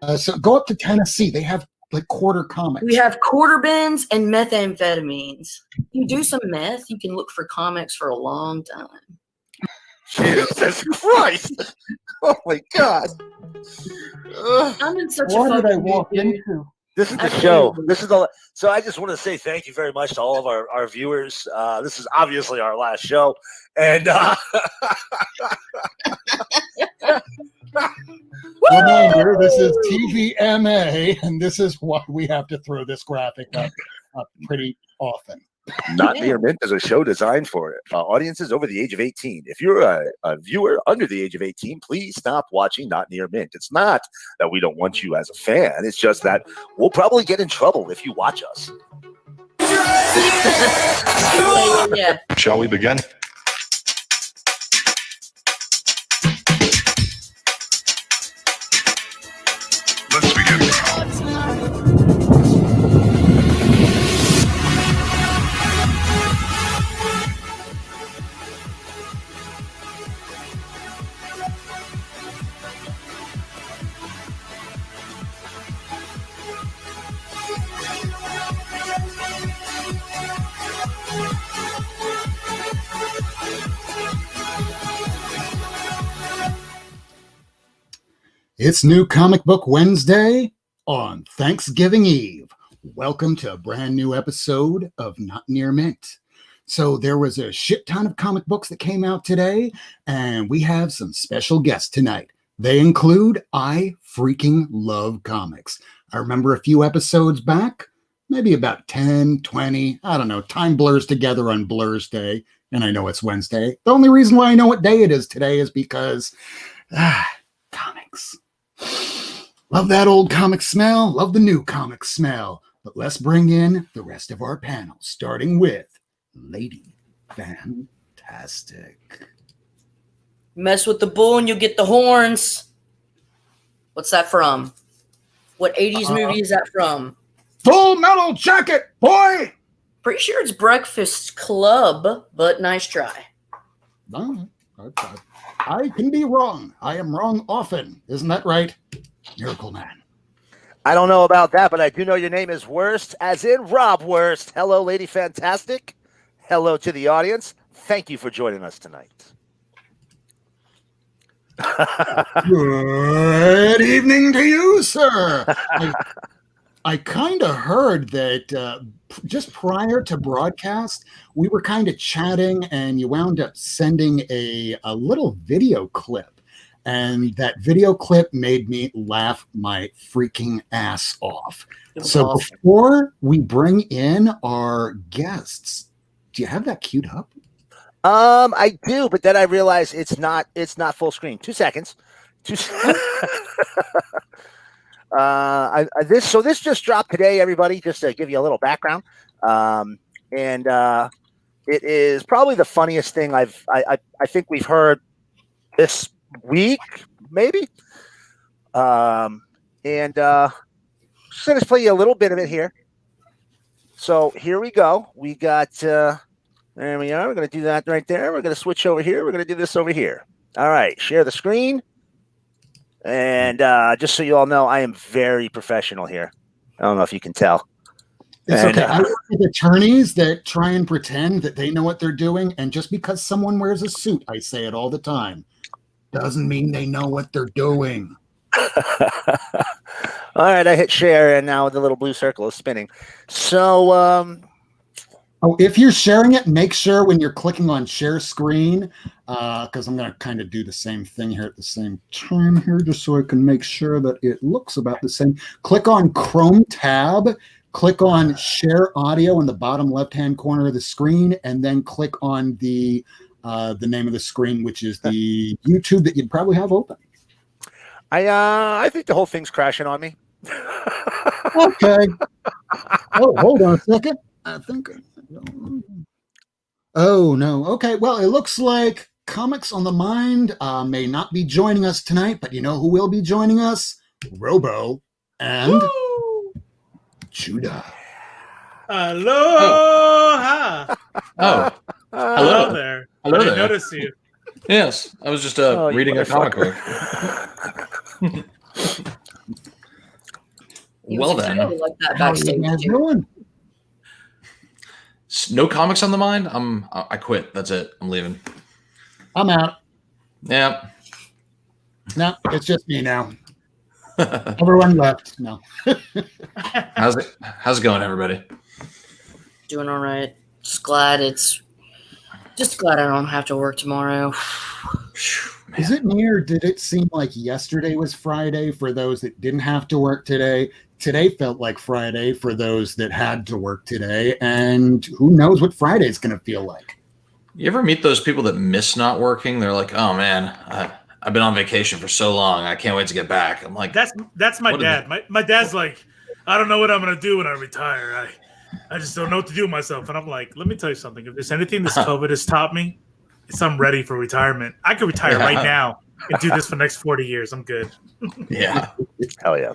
So go up to Tennessee. They have like quarter comics. We have quarter bins and methamphetamines. If you do some meth, you can look for comics for a long time. Jesus Christ! Oh my God! I'm in such What a did I fucking walk mood, dude. into? This is the show. This is the. So I just want to say thank you very much to all of our viewers. This is obviously our last show, and reminder: this is TVMA, and this is why we have to throw this graphic up pretty often. Not Near Mint is a show designed for audiences over the age of 18. If you're a viewer under the age of 18, please stop watching Not Near Mint. It's not that we don't want you as a fan. It's just that we'll probably get in trouble if you watch us. Yeah. Shall we begin? Let's begin. It's New Comic Book Wednesday on Thanksgiving Eve. Welcome to a brand new episode of Not Near Mint. So there was a shit ton of comic books that came out today, and we have some special guests tonight. They include I Freaking Love Comics. I remember a few episodes back, maybe about 10, 20, I don't know, time blurs together on Blur's Day, and I know it's Wednesday. The only reason why I know what day it is today is because, comics. Love that old comic smell, love the new comic smell. But let's bring in the rest of our panel, starting with Lady Fantastic. Mess with the bull and you'll get the horns. What's that from? What 80s movie is that from? Full Metal Jacket, boy! Pretty sure it's Breakfast Club, but nice try. No, I can be wrong. I am wrong often. Isn't that right, Miracleman? I don't know about that, but I do know your name is Worst, as in Rob Worst. Hello, Lady Fantastic. Hello to the audience. Thank you for joining us tonight. Good evening to you, sir. I kind of heard that just prior to broadcast, we were kind of chatting and you wound up sending a little video clip. And that video clip made me laugh my freaking ass off. So awesome. Before we bring in our guests, do you have that queued up? I do, but then I realize it's not full screen. 2 seconds. This just dropped today, everybody, just to give you a little background. It is probably the funniest thing I think we've heard this week, maybe. Just gonna play you a little bit of it here. So here we go. We got there we are. We're gonna do that right there. We're gonna switch over here. We're gonna do this over here. All right, share the screen. And just so you all know, I am very professional here. I don't know if you can tell. It's okay. I work with attorneys that try and pretend that they know what they're doing. And just because someone wears a suit, I say it all the time, doesn't mean they know what they're doing. All right, I hit share, and now the little blue circle is spinning. So, if you're sharing it, make sure when you're clicking on share screen, because I'm going to kind of do the same thing here at the same time here, just so I can make sure that it looks about the same. Click on Chrome tab, click on share audio in the bottom left-hand corner of the screen, and then click on the name of the screen, which is the YouTube that you'd probably have open. I think the whole thing's crashing on me. Okay. Oh, hold on a second. I think. Oh, no. Okay. Well, it looks like Comics on the Mind may not be joining us tonight, but you know who will be joining us? Robo and Judah. Aloha! Oh, Hello there. Hello I there. noticed you. Yes, I was just reading a comic book. Well then, like that How are you backstage. guys Dude. doing? no comics on the mind. I quit. That's it. I'm leaving. I'm out. Yeah. No, it's just me now. Everyone left. No. How's it going, everybody? Doing all right. Just glad I don't have to work tomorrow. Is it me or did it seem like yesterday was Friday for those that didn't have to work today? Today felt like Friday for those that had to work today. And who knows what Friday's going to feel like. You ever meet those people that miss not working? They're like, "Oh man, I've been on vacation for so long. I can't wait to get back." I'm like, That's my dad. My dad's like, I don't know what I'm gonna do when I retire. I just don't know what to do with myself. And I'm like, let me tell you something. If there's anything this COVID has taught me, it's I'm ready for retirement. I could retire right now and do this for the next 40 years. I'm good. yeah. Hell yeah.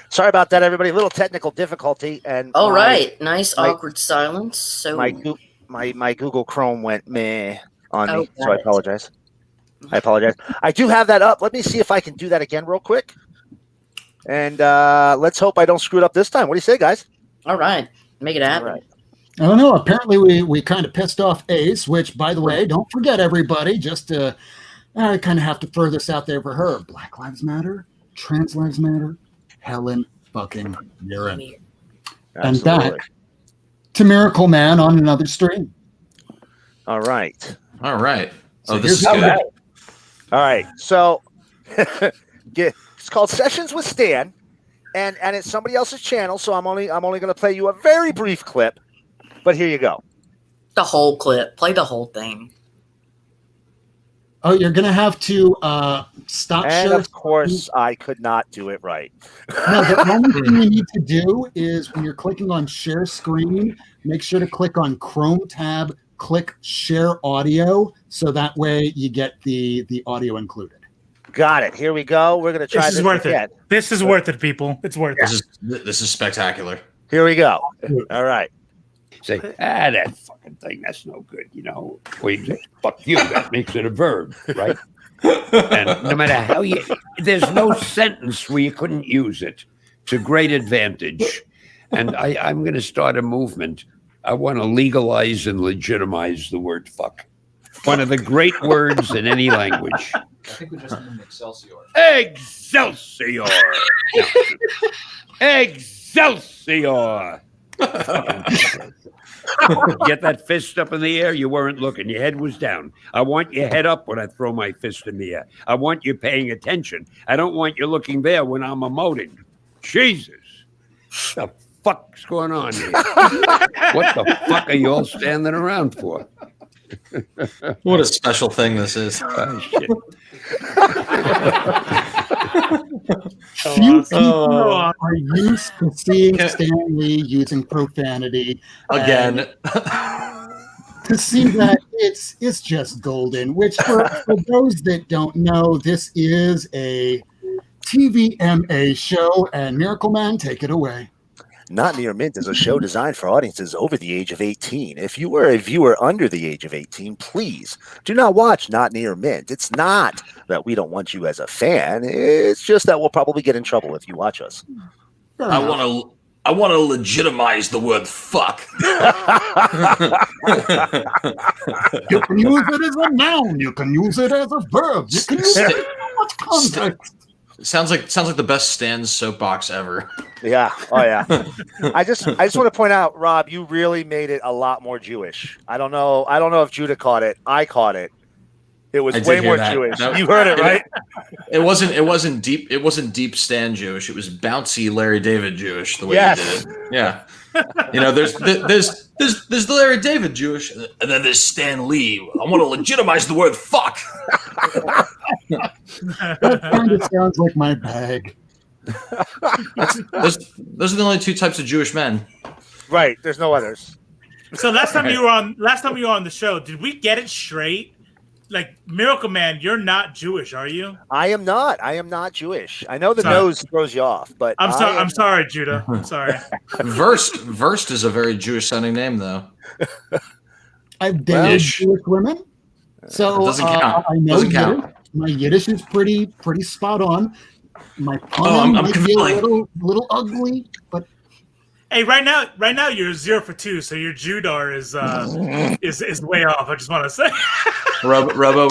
Sorry about that, everybody. A little technical difficulty. And All right. Nice awkward silence. So my Google Chrome went meh on me, so I got it. apologize. I do have that up. Let me see if I can do that again real quick. And let's hope I don't screw it up this time. What do you say, guys? All right. Make it happen. All right. I don't know. Apparently, we kind of pissed off Ace, which, by the way, don't forget, everybody, just to, I kind of have to throw this out there for her. Black Lives Matter, Trans Lives Matter, Helen fucking Mirren. And that to Miracleman on another stream. All right. Oh, this is good. All right. So it's called Sessions with Stan, and it's somebody else's channel. So I'm only going to play you a very brief clip, but here you go. The whole clip. Play the whole thing. Oh, you're going to have to stop And share. of course, I could not do it right. No, the only thing you need to do is when you're clicking on share screen, make sure to click on Chrome tab, click share audio, so that way you get the audio included. Got it. Here we go. We're going to try This is worth again. it. This is worth it, people. It's worth it. This is spectacular. Here we go. All right. Say, that fucking thing, that's no good, you know. Or you say, fuck you, that makes it a verb, right? And no matter how there's no sentence where you couldn't use it. It's a great advantage. And I'm going to start a movement. I want to legalize and legitimize the word fuck. One of the great words in any language. I think we just need Excelsior. Excelsior! Excelsior! Get that fist up in the air. You weren't looking. Your head was down. I want your head up when I throw my fist in the air. I want you paying attention. I don't want you looking there when I'm emoting. Jesus. What the fuck's going on here? What the fuck are you all standing around for? What a special thing this is. Oh, shit. Few people are used to seeing Stan Lee using profanity Again. To see that it's just golden. Which for those that don't know, this is a TVMA show, and Miracleman, take it away. Not Near Mint is a show designed for audiences over the age of 18. If you are a viewer under the age of 18, please do not watch Not Near Mint. It's not that we don't want you as a fan. It's just that we'll probably get in trouble if you watch us. I want to legitimize the word fuck. You can use it as a noun. You can use it as a verb. You can use it in so much context. Sounds like the best Stan's soapbox ever. Yeah. Oh yeah. I just want to point out, Rob, you really made it a lot more Jewish. I don't know if Judah caught it. I caught it. It was way more Jewish. No, you heard it, right? It wasn't deep. It wasn't deep Stan Jewish. It was bouncy Larry David Jewish. The way you did it. Yeah. You know, there's the Larry David Jewish, and then there's Stan Lee. I want to legitimize the word fuck. That kind of sounds like my bag. Those are the only two types of Jewish men. Right. There's no others. So last time you were on the show, did we get it straight? Like, Miracleman, you're not Jewish, are you? I am not. I am not Jewish. I know the nose throws you off, but I'm sorry. I'm sorry, Judah. I'm sorry. Verst is a very Jewish sounding name, though. I've dated Jewish women, so it doesn't count. I know Doesn't count. My Yiddish is pretty spot on. My pun might be a compelling. little ugly, but Hey, right now you're 0 for 2, so your Judar is way off. I just want to say. Robo,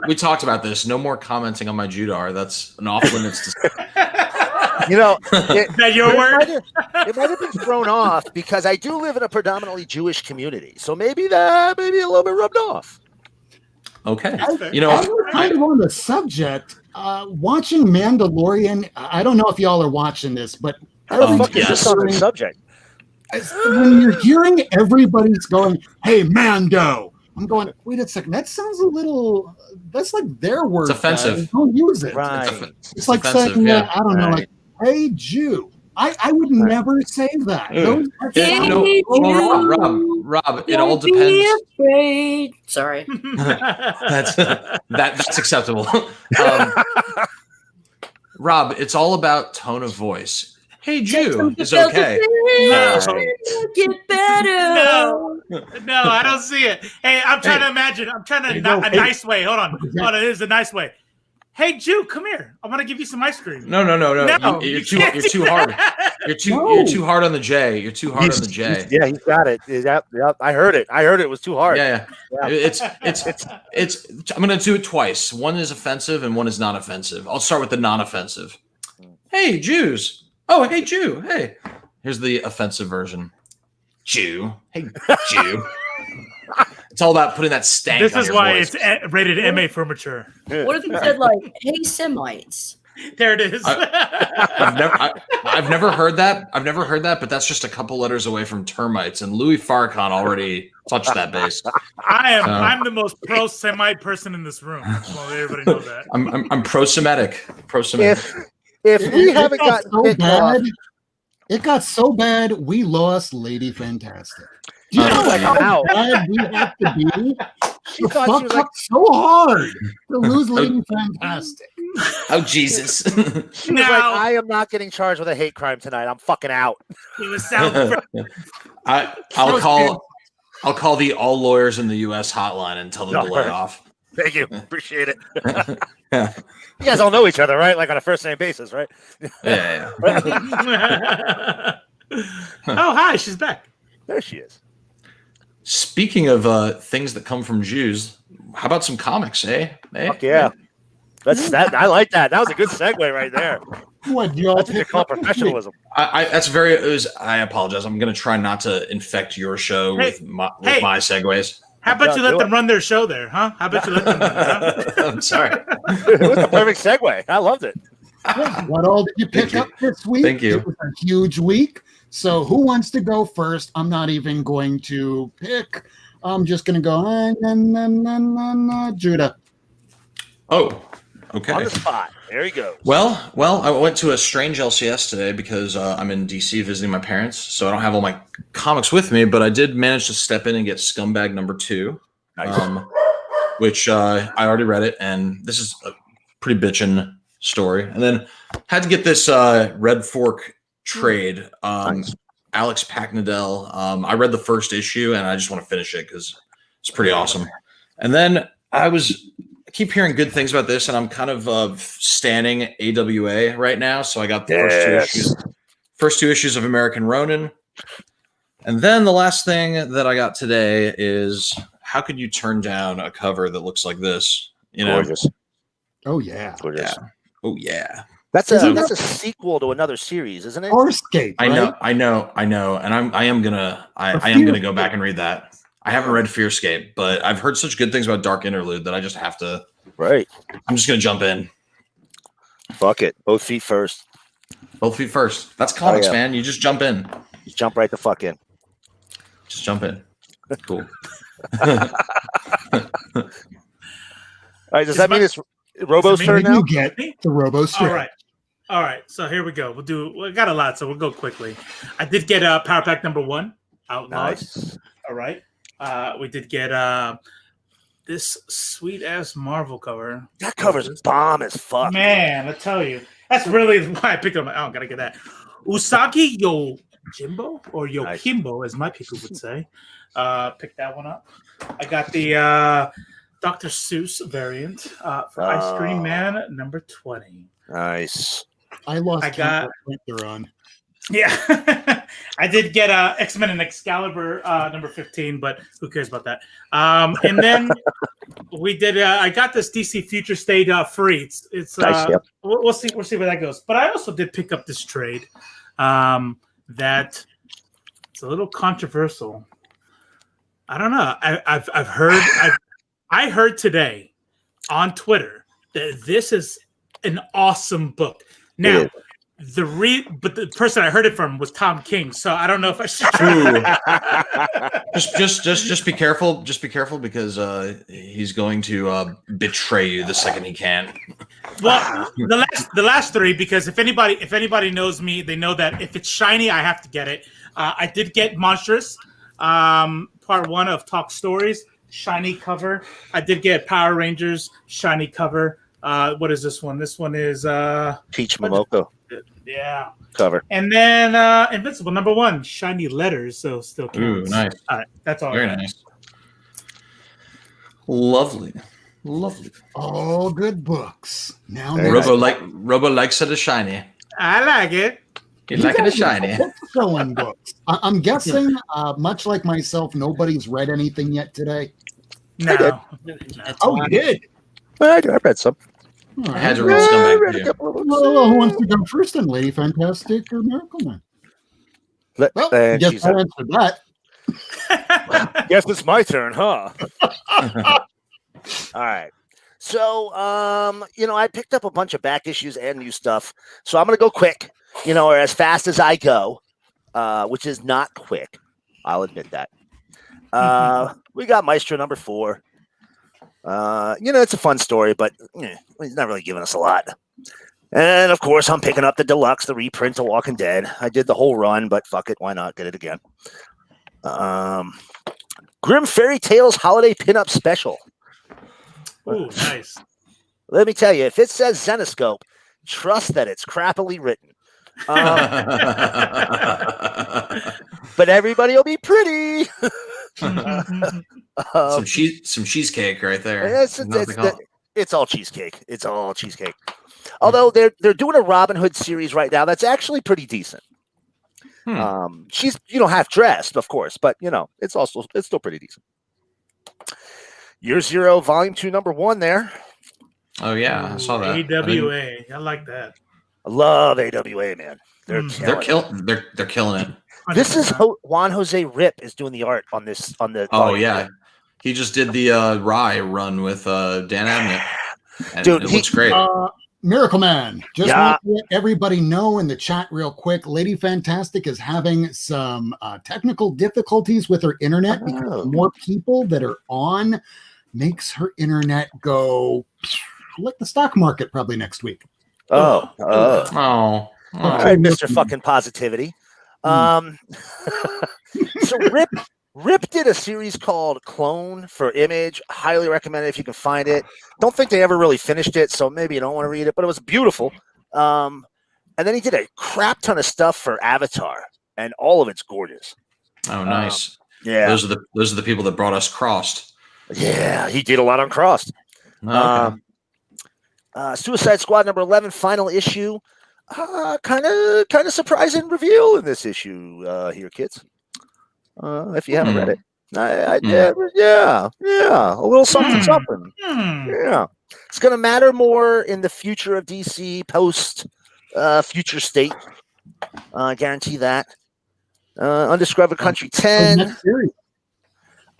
we talked about this. No more commenting on my Judar. That's an off limits. You know, Is that your word? it might have been thrown off because I do live in a predominantly Jewish community, so maybe a little bit rubbed off. Okay, fair. you know, as we're kind of on the subject, watching Mandalorian. I don't know if y'all are watching this, but How the fuck is yes. this on the subject? when you're hearing everybody's going, "Hey, Mando," I'm going, "Wait a second, that sounds a little. That's like their word. It's offensive. Guys. Don't use it. Right. It's like offensive, saying, yeah. I don't know, like, hey, Jew. I would never say that. Those are Yeah, Rob, it all Don't be depends. afraid. Sorry. That's acceptable. Rob, it's all about tone of voice. Hey, Jew is okay. Get better. No, I don't see it. Hey, I'm trying to imagine. I'm trying to a nice way. Hold on. Here's a nice way. Hey, Jew, come here. I want to give you some ice cream. No. You're too hard. You're too hard on the J. You're too hard on the J. Yeah, he's got it. Yep, I heard it. It was too hard. Yeah. It's. I'm gonna do it twice. One is offensive and one is not offensive. I'll start with the non-offensive. Hey, Jews. Oh, hey, Jew. Hey. Here's the offensive version. Jew. Hey, Jew. It's all about putting that stank. This on is your why voice. it's rated MA for mature. What if he said like, "Hey, Semites"? There it is. I've never heard that. But that's just a couple letters away from termites, and Louis Farrakhan already touched that base. I'm the most pro-Semite person in this room. Well, everybody knows that. I'm pro-Semitic. Pro-Semitic. If we haven't gotten picked off, it got so bad we lost Lady Fantastic. Do you know like, how ow. bad we have to be She to thought she fuck was up like, so hard to lose Lady Fantastic? Oh Jesus! she was like, I am not getting charged with a hate crime tonight. I'm fucking out. He was sound. I'll call the all lawyers in the U.S. hotline and tell them to lay off. Thank you. Appreciate it. You guys all know each other, right? Like on a first name basis, right? Yeah. Oh, hi, she's back. There she is. Speaking of things that come from Jews, how about some comics, eh? Fuck yeah. I like that. That was a good segue right there. What, y'all That's what you call professionalism. I apologize. I'm going to try not to infect your show with my segues. How about you let them run their show there, huh? How about you let them run it, huh? I'm sorry. It was the perfect segue. I loved it. Yeah, what all did you pick up this week? Thank you. It was a huge week. So who wants to go first? I'm not even going to pick. I'm just going to go, Judah. Oh, okay. On the spot. There he goes. Well, I went to a strange LCS today because I'm in DC visiting my parents, so I don't have all my comics with me, but I did manage to step in and get Scumbag #2, Nice. which I already read it, and this is a pretty bitchin' story. And then had to get this Red Fork trade, Nice. Alex Packnadell. I read the first issue, and I just want to finish it because it's pretty awesome. And then I keep hearing good things about this, and I'm kind of standing AWA right now. So I got the first two issues of American Ronin. And then the last thing that I got today is, how could you turn down a cover that looks like this? You know? Gorgeous. Oh, yeah. Gorgeous. Yeah. Oh, yeah. That's a sequel to another series, isn't it? Farscape, right? I know. And I am gonna go back and read that. I haven't read Fearscape, but I've heard such good things about Dark Interlude that I just have to. Right. I'm just gonna jump in. Fuck it. Both feet first. Both feet first. That's comics, yeah. man. You just jump in. Just jump right the fuck in. Just jump in. Cool. All right. Does that mean it's Robo's Does it turn mean now? You get the Robo strip. All right. So here we go. We got a lot, so we'll go quickly. I did get Power Pack #1, Outlaws. Nice. All right. We did get this sweet ass Marvel cover. That cover's bomb as fuck. Man, I tell you, that's really why I picked up. I don't gotta get that. Usagi Yojimbo or Yokimbo, as my people would say. Picked that one up. I got the Dr. Seuss variant for Ice Cream Man number 20. Nice. I lost I count got- what they're on. Yeah, I did get X-Men and Excalibur number 15, but who cares about that? And then we did. I got this DC Future State free. It's Nice, yep. we'll see where that goes. But I also did pick up this trade that it's a little controversial. I don't know. I've heard I heard today on Twitter that this is an awesome book. Now, but the person I heard it from was Tom King, so I don't know if I should. Just be careful. Just be careful because he's going to betray you the second he can. Well, the last three, because if anybody knows me, they know that if it's shiny, I have to get it. I did get Monstrous, part 1 of Talk Stories, shiny cover. I did get Power Rangers, shiny cover. What is this one? This one is Peach Momoko yeah. cover. And then Invincible number 1, shiny letters, so still counts. Ooh, nice. All right, that's all. Very nice. Lovely. All good books. Now, Very next, Robo likes it a shiny. I like it. You like it a guys are shiny. selling books. I'm guessing, much like myself, nobody's read anything yet today. No. Oh, you did? I read some. All I right. had to read Scumbag too. Well, who wants to go first then, Lady Fantastic or Miracleman? Well, I guess I answered that. Guess it's my turn, huh? All right. So, I picked up a bunch of back issues and new stuff. So I'm going to go quick, or as fast as I go, which is not quick. I'll admit that. We got Maestro number 4. It's a fun story, but he's not really giving us a lot. And of course, I'm picking up the deluxe, the reprint of Walking Dead. I did the whole run, but fuck it, why not get it again? Grim Fairy Tales Holiday Pinup Special. Ooh, nice. Let me tell you, if it says Zenoscope, trust that it's crappily written. But everybody will be pretty. Some cheesecake right there. It's all cheesecake. It's all cheesecake. Although they're doing a Robin Hood series right now that's actually pretty decent. She's half dressed, of course, but it's still pretty decent. Year Zero, Volume 2, number 1 there. Oh yeah, I saw that. AWA, I like that. I love AWA, man. They're killing it. This is Juan Jose Rip is doing the art on this Oh volume. yeah, he just did the Rye run with Dan Abnett. And Dude, it looks great. Miracleman, just Yeah. want to let everybody know in the chat real quick, Lady Fantastic is having some technical difficulties with her internet because more people that are on makes her internet go like the stock market probably next week. Oh. Oh, All right, Mr. Fucking Positivity. So Rip did a series called Clone for Image. Highly recommend it if you can find it. Don't think they ever really finished it, so maybe you don't want to read it, but it was beautiful. And then he did a crap ton of stuff for Avatar, and all of it's gorgeous. Oh, nice. Yeah. Those are the people that brought us Crossed. Yeah, he did a lot on Crossed. Oh, okay. Suicide Squad number 11, final issue. Kind of surprising reveal in this issue here, kids. If you haven't read it, I did. Yeah, a little something. Yeah, it's gonna matter more in the future of DC post Future State. I guarantee that. Undiscovered Country 10.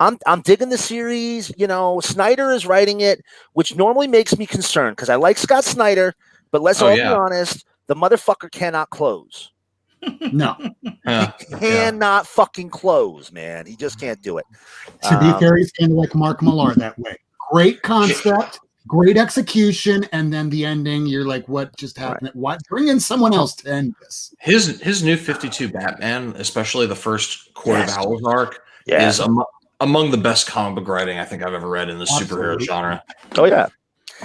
I'm digging the series. Snyder is writing it, which normally makes me concerned because I like Scott Snyder, but let's all be honest, the motherfucker cannot close. No. He cannot fucking close, man. He just can't do it. To be fair, he's kind of like Mark Millar that way. Great concept, great execution, and then the ending, you're like, what just happened? Right. What? Bring in someone else to end this. His new 52 Batman, especially the first Court of Owls arc, is among the best comic book writing I think I've ever read in the superhero genre. Oh yeah.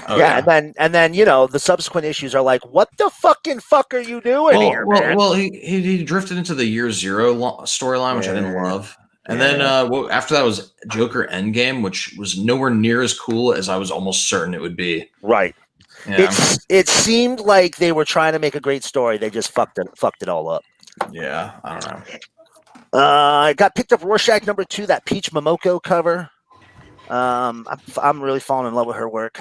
And then the subsequent issues are like, what the fucking fuck are you doing here, man? Well, he drifted into the Year Zero storyline, which I didn't love, And then after that was Joker Endgame, which was nowhere near as cool as I was almost certain it would be. Right. Yeah. It seemed like they were trying to make a great story. They just fucked it all up. Yeah, I don't know. I got picked up Rorschach #2, that Peach Momoko cover. I'm really falling in love with her work.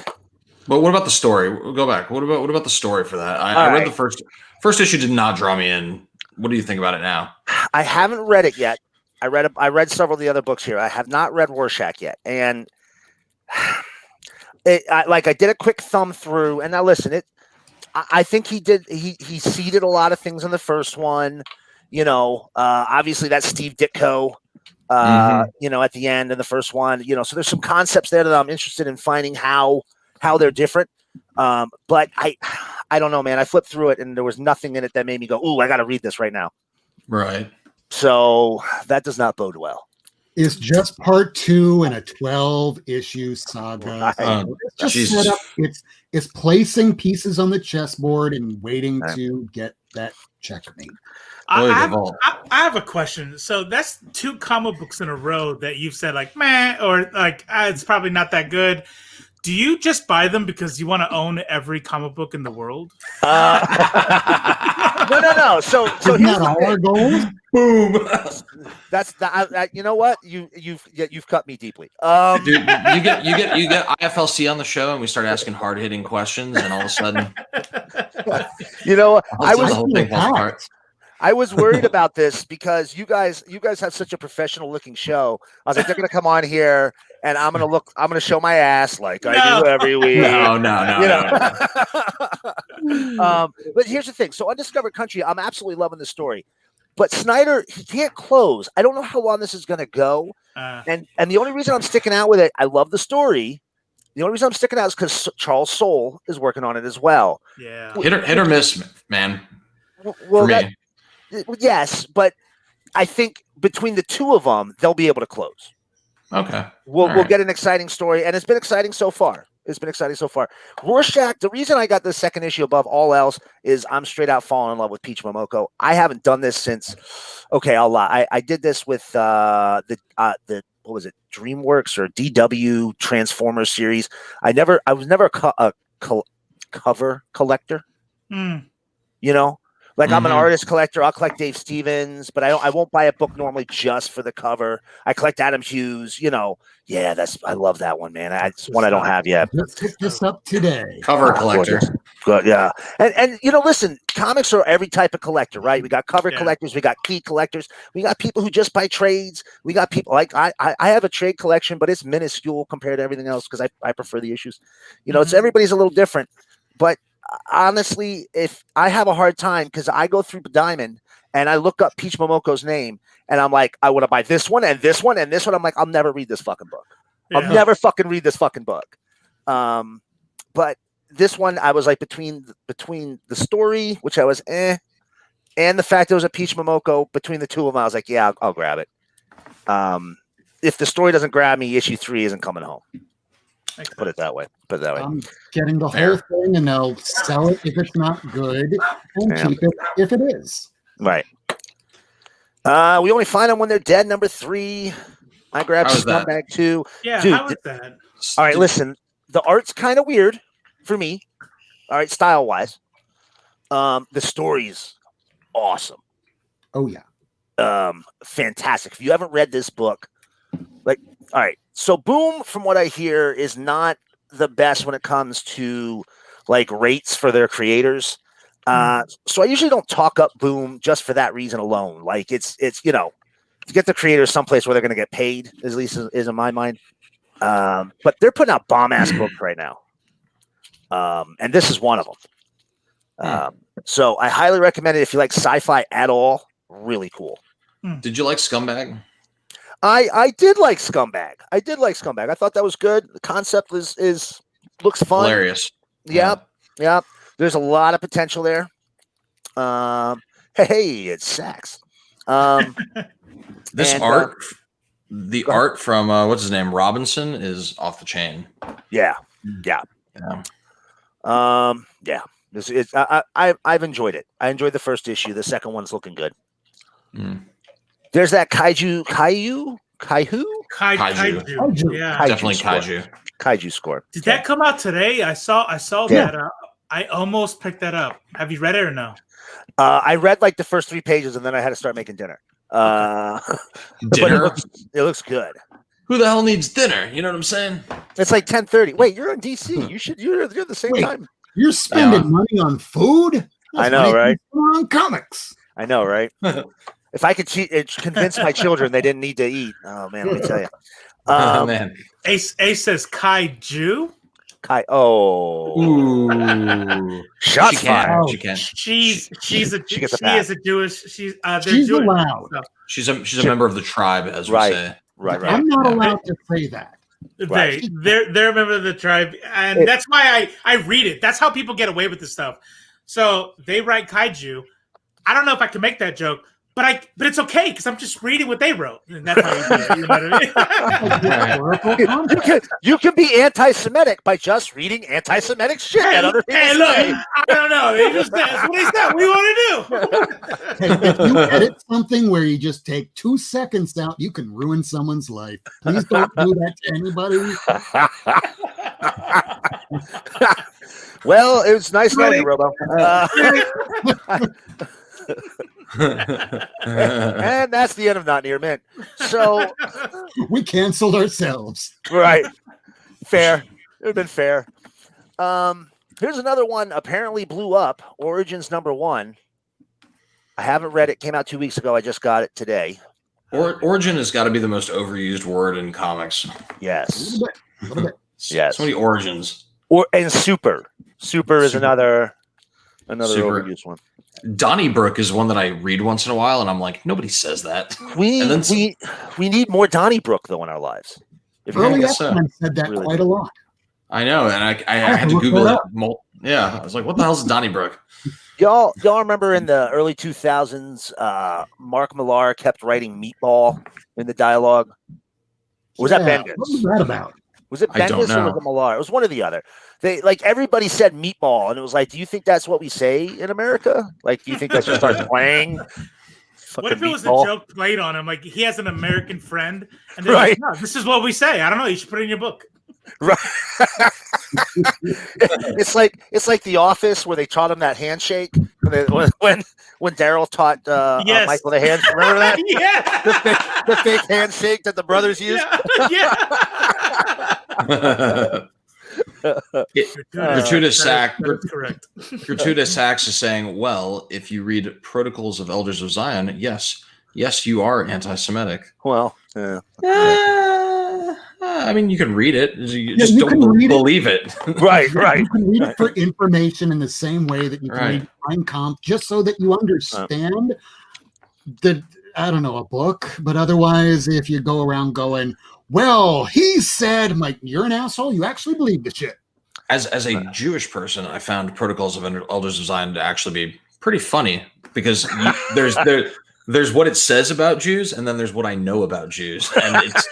But what about the story? We'll go back. What about the story for that? I read the first issue, did not draw me in. What do you think about it now? I haven't read it yet. I read several of the other books here. I have not read Rorschach yet, and I did a quick thumb through. And now listen, I think he seeded a lot of things in the first one. Obviously that's Steve Ditko. At the end in the first one, so there's some concepts there that I'm interested in finding how they're different. But I don't know, man. I flipped through it and there was nothing in it that made me go, "Ooh, I got to read this right now." Right. So that does not bode well. It's just part 2 in a 12-issue saga. Right. It's just set up. It's placing pieces on the chessboard and waiting to get that checkmate. I have a question. So that's 2 comic books in a row that you've said like meh or like it's probably not that good. Do you just buy them because you want to own every comic book in the world? No. So Isn't here's that all our goals? Boom. that's you know what you've cut me deeply. Dude, you get IFLC on the show, and we start asking hard hitting questions, and all of a sudden, I was worried about this because you guys have such a professional looking show. I was like, they're gonna come on here and I'm gonna show my ass like I do every week. No. But here's the thing. So Undiscovered Country, I'm absolutely loving the story. But Snyder, he can't close. I don't know how long this is gonna go. And the only reason I'm sticking out with it, I love the story. The only reason I'm sticking out is because Charles Soule is working on it as well. Yeah. Hit or miss, man. Well, for me. Yes, but I think between the two of them, they'll be able to close. Okay. We'll get an exciting story, and it's been exciting so far. Rorschach, the reason I got the second issue above all else is I'm straight out falling in love with Peach Momoko. I haven't done this since. Okay, I'll lie. I did this with the what was it, DreamWorks or DW Transformers series. I was never a cover collector. Like I'm an artist collector. I'll collect Dave Stevens, but I won't buy a book normally just for the cover. I collect Adam Hughes. I love that one, man. It's one I don't have yet. Let's pick this up today. Cover collector. Good, yeah. And listen, comics are every type of collector, right? We got cover collectors, we got key collectors, we got people who just buy trades. We got people like I have a trade collection, but it's minuscule compared to everything else because I prefer the issues. It's everybody's a little different, but honestly, if I have a hard time because I go through Diamond and I look up Peach Momoko's name and I'm like, I want to buy this one and this one and this one. I'm like, I'll never read this fucking book. Yeah. I'll never fucking read this fucking book. But this one, I was like between the story, which I was and the fact there was a Peach Momoko, between the two of them, I was like, yeah, I'll grab it. If the story doesn't grab me, issue 3 isn't coming home. Put it that way. I'm getting the whole thing, and they'll sell it if it's not good, and keep it if it is. Right. We only find them when they're dead. #3. I grabbed Scumbag 2. Yeah, dude, how was that? All right, listen. The art's kind of weird for me. All right, style wise. The story's awesome. Oh yeah. Fantastic. If you haven't read this book, all right. So Boom, from what I hear, is not the best when it comes to rates for their creators. So I usually don't talk up Boom just for that reason alone. It's to get the creators someplace where they're going to get paid, at least is in my mind. But they're putting out bomb ass books right now. And this is one of them. So I highly recommend it if you like sci-fi at all. Really cool. Did you like Scumbag? I did like Scumbag. I thought that was good. The concept looks fun. Hilarious. Yep. There's a lot of potential there. Hey, it's sex. This art, the art from what's his name, Robinson, is off the chain. Yeah. I've enjoyed it. I enjoyed the first issue. The second one's looking good. There's that Kaiju. Kaiju. Yeah. Definitely kaiju. Kaiju score. Did that come out today? I saw Yeah. that. I almost picked that up. Have you read it or no? I read like the first 3 pages, and then I had to start making dinner. But Dinner? it looks good. Who the hell needs dinner? You know what I'm saying? It's like 10:30. Wait, you're in DC. You're the same Wait. time. You're spending money on food? I know, right? On comics. I know, right? If I could convince my children they didn't need to eat. Oh man, let me tell you. Oh man. Ace says kaiju. Ooh. Shots She fired. can. She can. She is a Jewish. They're She's Jewish. allowed. She's a member of the tribe, as we say. Right. I'm not allowed to say that. They're a member of the tribe, and that's why I read it. That's how people get away with this stuff. So they write kaiju. I don't know if I can make that joke, but it's okay because I'm just reading what they wrote, and that's how you do it. You know what I mean? You can be anti-Semitic by just reading anti-Semitic shit that other people Hey, say. look, I don't know. That's what he said. What do you want to do? Hey, if you edit something where you just take 2 seconds out, you can ruin someone's life. Please don't do that to anybody. Well, it was nice knowing you, Robo. And that's the end of Not Near Mint. So We canceled ourselves. right, fair. It would have been fair. Here's another one. Apparently blew up. Origins #1. I haven't read it. Came out 2 weeks ago. I just got it today. Origin has got to be the most overused word in comics. Yes. A little bit. Yes. So many origins. And Super. Super is another Super. overused one. Donnybrook is one that I read once in a while, and I'm like, nobody says that. We need more Donnybrook though in our lives. Early guess so. X-Men said that Really quite a lot. I know, and I had to look Google that it. up. Yeah, I was like, what the hell's Donnybrook? Y'all remember in the early 2000s, Mark Millar kept writing Meatball in the dialogue? Or was that Bendis? What was that about? Was it I don't Bendis or was know. it Millar? It was one or the other. They everybody said meatball, and it was like, do you think that's what we say in America? Like, do you think that's just our slang? What if it was meatball? a joke played on him? Like he has an American friend, and they're like, no, this is what we say. I don't know. You should put it in your book. Right. it's like The Office where they taught him that handshake when Daryl taught Michael the hand. Remember that? Yeah. The fake handshake that the brothers used. Yeah. Gratuitous Sack. That's correct. Gratuitous Sacks is saying, well, if you read Protocols of Elders of Zion, yes, you are anti-Semitic. Well, yeah. I mean, you can read it. You Yeah, just you don't can read it. believe it. Right. You can read it for information in the same way that you can read Mein Kampf, just so that you understand I don't know, a book. But otherwise, if you go around going, well, he said, I'm like, you're an asshole. You actually believe the shit. As a Jewish person, I found Protocols of Elders of Zion to actually be pretty funny because there's what it says about Jews, and then there's what I know about Jews, and it's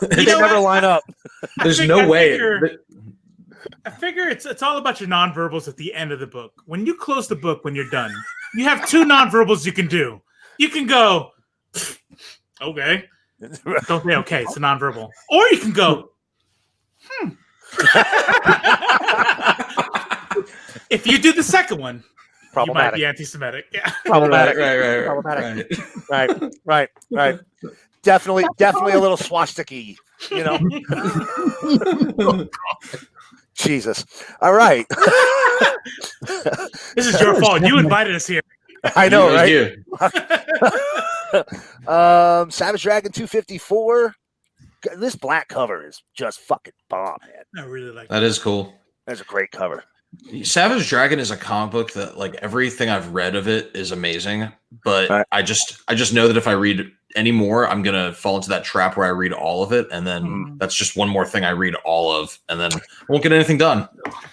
They never line up. There's no way. I figure it's all about your nonverbals at the end of the book. When you close the book, when you're done, you have 2 nonverbals you can do. You can go, okay. Don't say okay, it's a nonverbal. Or you can go, If you do the second one, you might be anti-Semitic. Yeah. Problematic. Right. Definitely a little swastika-y, you know. Jesus. All right. This is your fault. You invited us here. I know, right? Savage Dragon 254. This black cover is just fucking bomb, man. I really like that. Is cool. That's a great cover. Savage Dragon is a comic book that, like, everything I've read of it is amazing, but I just know that if I read any more, I'm gonna fall into that trap where I read all of it, and then that's just one more thing I read all of, and then I won't get anything done.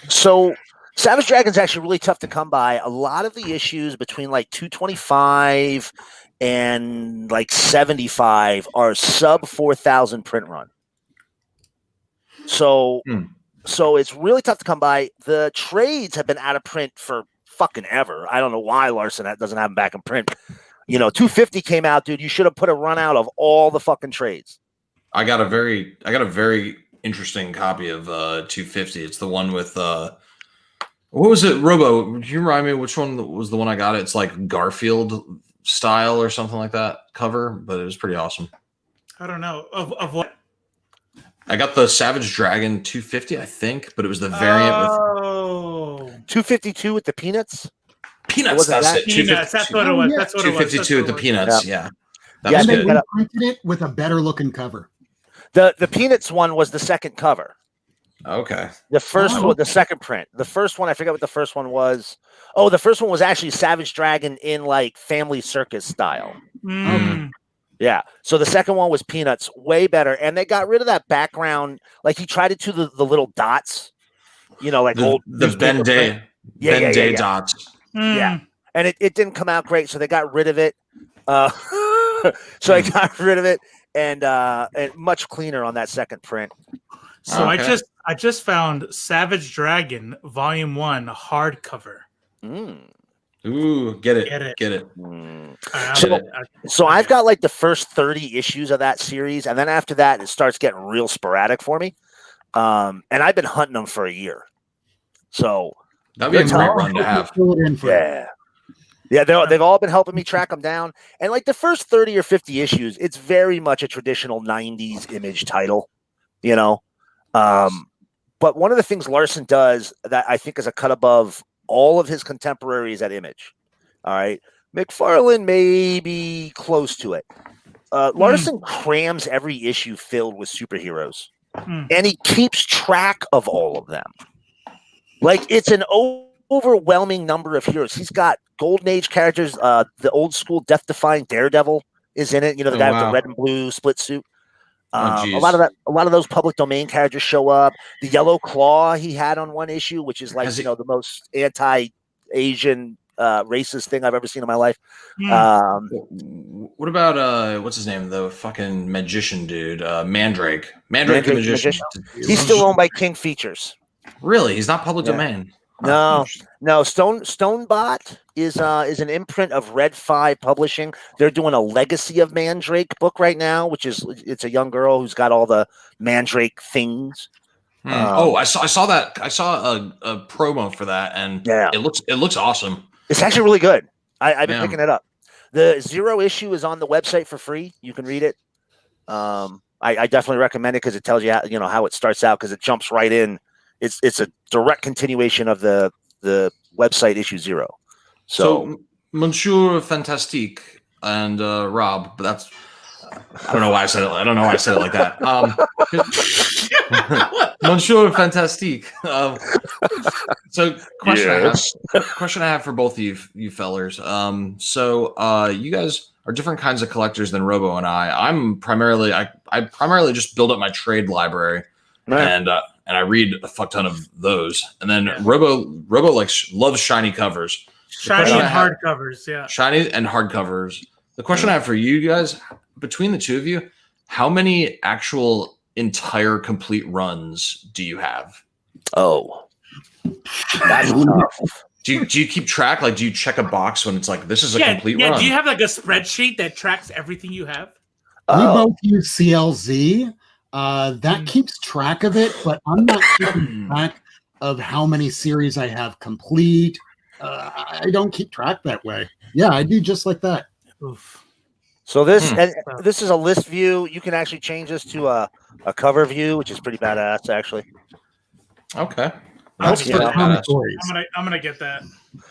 So Savage Dragon's actually really tough to come by. A lot of the issues between like 225 and like 75 are sub 4,000 print run. So it's really tough to come by. The trades have been out of print for fucking ever. I don't know why Larson doesn't have them back in print. 250 came out, dude. You should have put a run out of all the fucking trades. I got a very interesting copy of 250. It's the one with what was it, Robo? Do you remind me which one was the one I got? It's like Garfield style or something like that cover, but it was pretty awesome. I don't know of what. I got the Savage Dragon 250, I think, but it was the variant with 252 with the peanuts. Peanuts. That's it. Peanuts. That's what it was. That's what it was. 252 with the peanuts. Yeah. That And was they good. reprinted it with a better looking cover. The peanuts one was the second cover. Okay. The first one, the second print. The first one, I forget what the first one was. Oh, the first one was actually Savage Dragon in like Family Circus style. Yeah. So the second one was peanuts, way better, and they got rid of that background. Like he tried to do the little dots, like the Ben Day, Day dots. Yeah, and it didn't come out great, so they got rid of it. So I got rid of it, and much cleaner on that second print. So I just found Savage Dragon Volume 1 hardcover. Ooh, get it. So I've got like the first 30 issues of that series, and then after that, it starts getting real sporadic for me. And I've been hunting them for a year. So that'd be a great run to have. Yeah, they've all been helping me track them down. And like the first 30 or 50 issues, it's very much a traditional 90s Image title, But one of the things Larson does that I think is a cut above all of his contemporaries at Image. All right. McFarlane may be close to it. Larson crams every issue filled with superheroes, and he keeps track of all of them. Like it's an overwhelming number of heroes. He's got Golden Age characters. The old school Death-defying Daredevil is in it. The guy with the red and blue split suit. A lot of those public domain characters show up. The Yellow Claw he had on one issue, which is like the most anti-Asian racist thing I've ever seen in my life. What about what's his name? The fucking magician dude, Mandrake. Mandrake the magician. He's still owned by King Features. Really? He's not public domain. No. Stonebot is an imprint of Red 5 Publishing. They're doing a Legacy of Mandrake book right now, it's a young girl who's got all the Mandrake things. I saw that. I saw a promo for that, and it looks awesome. It's actually really good. I've been picking it up. The 0 issue is on the website for free. You can read it. I definitely recommend it because it tells you how it starts out, because it jumps right in. It's a direct continuation of the website issue 0. So Monsieur Fantastique and Rob, but that's I don't know why I said it. I don't know why I said it like that. Monsieur Fantastique. So question I have for both of you fellers. So you guys are different kinds of collectors than Robo and I. I'm primarily I primarily just build up my trade library, and I read a fuck ton of those. And then Robo loves shiny covers. Shiny and hardcovers, yeah. Shiny and hardcovers. The question I have for you guys, between the two of you, how many actual entire complete runs do you have? Oh, that's tough. Do you keep track? Like, do you check a box when it's like, this is a complete run? Do you have like a spreadsheet that tracks everything you have? We both use CLZ. That keeps track of it, but I'm not keeping track of how many series I have complete. I don't keep track that way. Yeah, I do just like that. Oof. So this is a list view. You can actually change this to a cover view, which is pretty badass, actually. Okay. That's for comic stories. I'm gonna get that.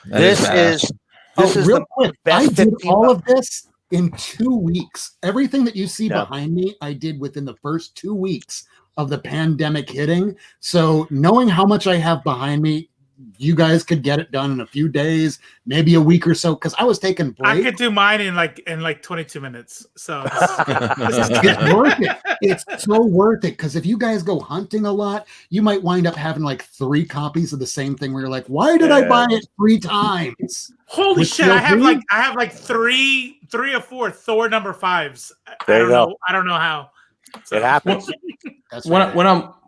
This is real the quick. best I did 15 all bucks. of this in 2 weeks. Everything that you see behind me, I did within the first 2 weeks of the pandemic hitting. So knowing how much I have behind me, you guys could get it done in a few days, maybe a week or so, because I was taking breaks. I could do mine in like 22 minutes. So it's worth it. It's so worth it, because if you guys go hunting a lot, you might wind up having like 3 copies of the same thing where you're like, why did I buy it 3 times? Holy shit! I have like three or 4 Thor number 5s. I don't know how. So. It happens. That's when right.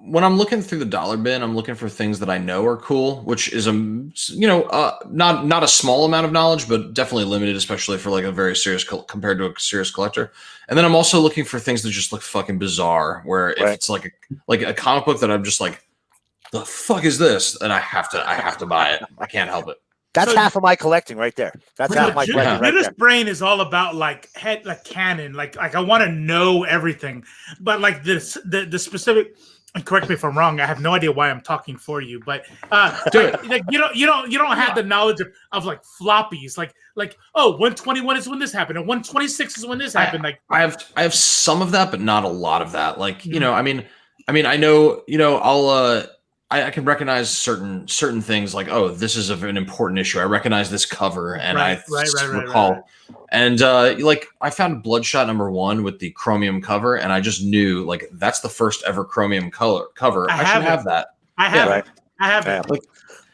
when I'm looking through the dollar bin, I'm looking for things that I know are cool, which is not a small amount of knowledge, but definitely limited, especially for like a very serious compared to a serious collector. And then I'm also looking for things that just look fucking bizarre. Where if it's like a comic book that I'm just like, the fuck is this? And I have to buy it. I can't help it. That's half of my collecting right there. That's half my collecting right Judas there. brain is all about like canon. Like I want to know everything, but like the specific. And correct me if I'm wrong. I have no idea why I'm talking for you, but like, you don't have the knowledge of like floppies. Like 121 is when this happened, and 126 is when this happened. Like I have some of that, but not a lot of that. Like I mean, I know I can recognize certain things like, oh, this is an important issue. I recognize this cover, and I recall. Right. And like I found Bloodshot #1 with the chromium cover, and I just knew like that's the first ever chromium cover. I should have that. I have it. I have it. Like,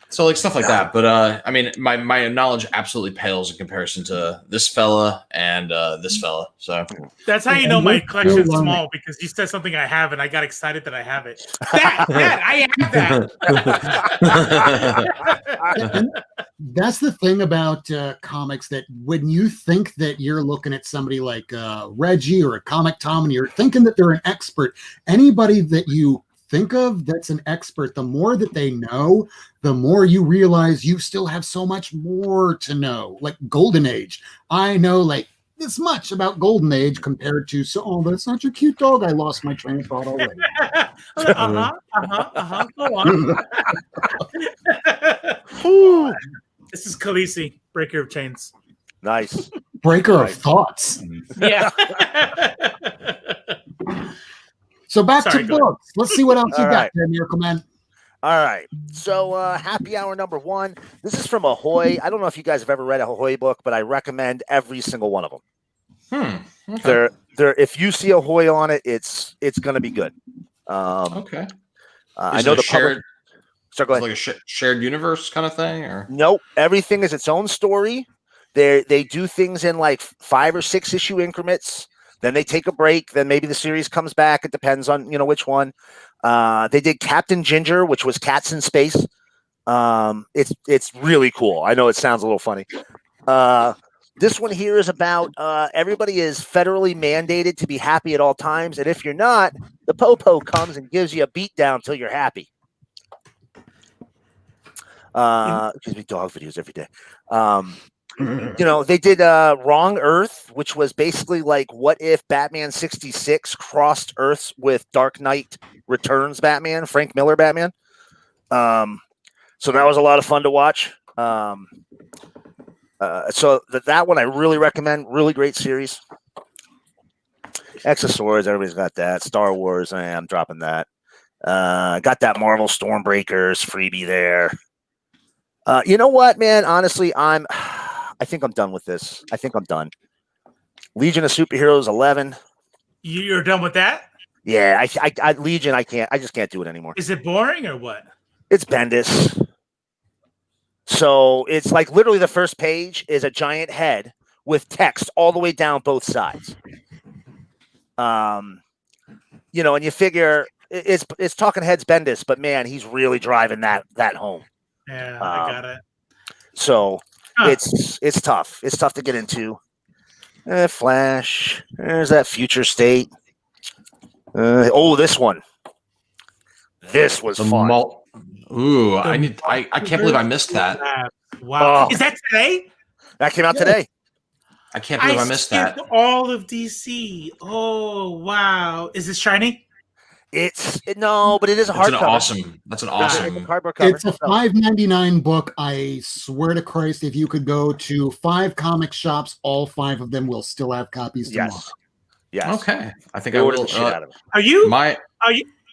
so like stuff like that. But I mean, my knowledge absolutely pales in comparison to this fella and this fella. So that's how you know my collection's small, because you said something I have and I got excited that I have it. That I have that. That's the thing about comics, that when you think that you're looking at somebody like Reggie or a Comic Tom and you're thinking that they're an expert, anybody that you think of that's an expert, the more that they know, the more you realize you still have so much more to know. Like Golden Age, I know like this much about Golden Age compared to that's not your cute dog. I lost my train of thought already. Go on. This is Khaleesi, Breaker of Chains. Nice. Breaker of Thoughts. Yeah. So back to books. Let's see what else you got there, Miracleman. All right. So happy hour #1. This is from Ahoy. I don't know if you guys have ever read a Ahoy book, but I recommend every single one of them. Okay. They're if you see Ahoy on it, it's going to be good. Okay. I know the shared. So go ahead. Like a shared universe kind of thing, or nope. Everything is its own story. They do things in like 5 or 6 issue increments. Then they take a break. Then maybe the series comes back. It depends on which one. They did Captain Ginger, which was Cats in Space. It's really cool. I know it sounds a little funny. This one here is about everybody is federally mandated to be happy at all times, and if you're not, the popo comes and gives you a beat down till you're happy. Gives me dog videos every day. They did Wrong Earth, which was basically like, what if Batman 66 crossed Earths with Dark Knight Returns Batman, Frank Miller Batman. So that was a lot of fun to watch. So that one I really recommend. Really great series. X of Swords, everybody's got that. Star Wars, I'm dropping that. Got that Marvel Stormbreakers freebie there. You know what, man? Honestly, I think I'm done with this. I think I'm done. Legion of Superheroes 11. You're done with that? Yeah, I Legion. I just can't do it anymore. Is it boring or what? It's Bendis. So it's like literally the first page is a giant head with text all the way down both sides. And you figure it's talking heads Bendis, but man, he's really driving that home. Yeah, I got it. So it's tough. It's tough to get into. Flash. There's that Future State. This one. This was fun. I can't believe I missed that. Wow. Is that today? That came out today. I can't believe I missed that. All of DC. Oh, wow. Is this shiny? No, but it is a hardcover. That's an awesome. It's a $5.99 book. I swear to Christ, if you could go to 5 comic shops, all 5 of them will still have copies tomorrow. Yes. Okay. I think I will.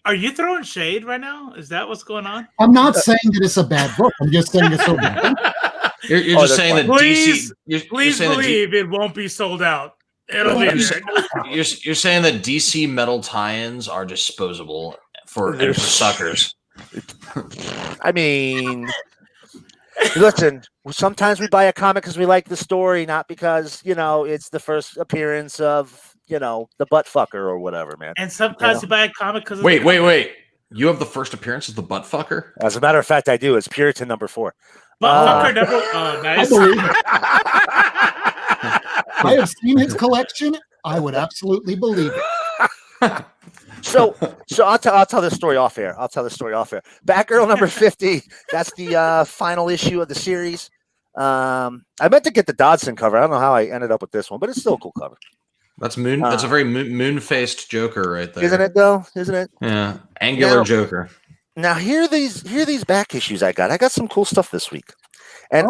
Are you throwing shade right now? Is that what's going on? I'm not saying that it's a bad book. I'm just saying it's so bad. You're just saying that DC. Please believe it won't be sold out. It'll be there. You're saying that DC metal tie-ins are disposable for suckers. I mean, listen. Sometimes we buy a comic because we like the story, not because it's the first appearance of the butt fucker or whatever, man. And sometimes you buy a comic because Wait. You have the first appearance as the butt fucker? As a matter of fact, I do. It's Puritan number 4. Butt fucker number. Oh, nice. I believe it. I have seen his collection. I would absolutely believe it. So I'll tell this story off air. Batgirl number 50. That's the final issue of the series. I meant to get the Dodson cover. I don't know how I ended up with this one, but it's still a cool cover. That's moon. That's a very moon-faced Joker right there, isn't it? Though, isn't it? Yeah, angular Joker. Now here are these back issues I got. I got some cool stuff this week, and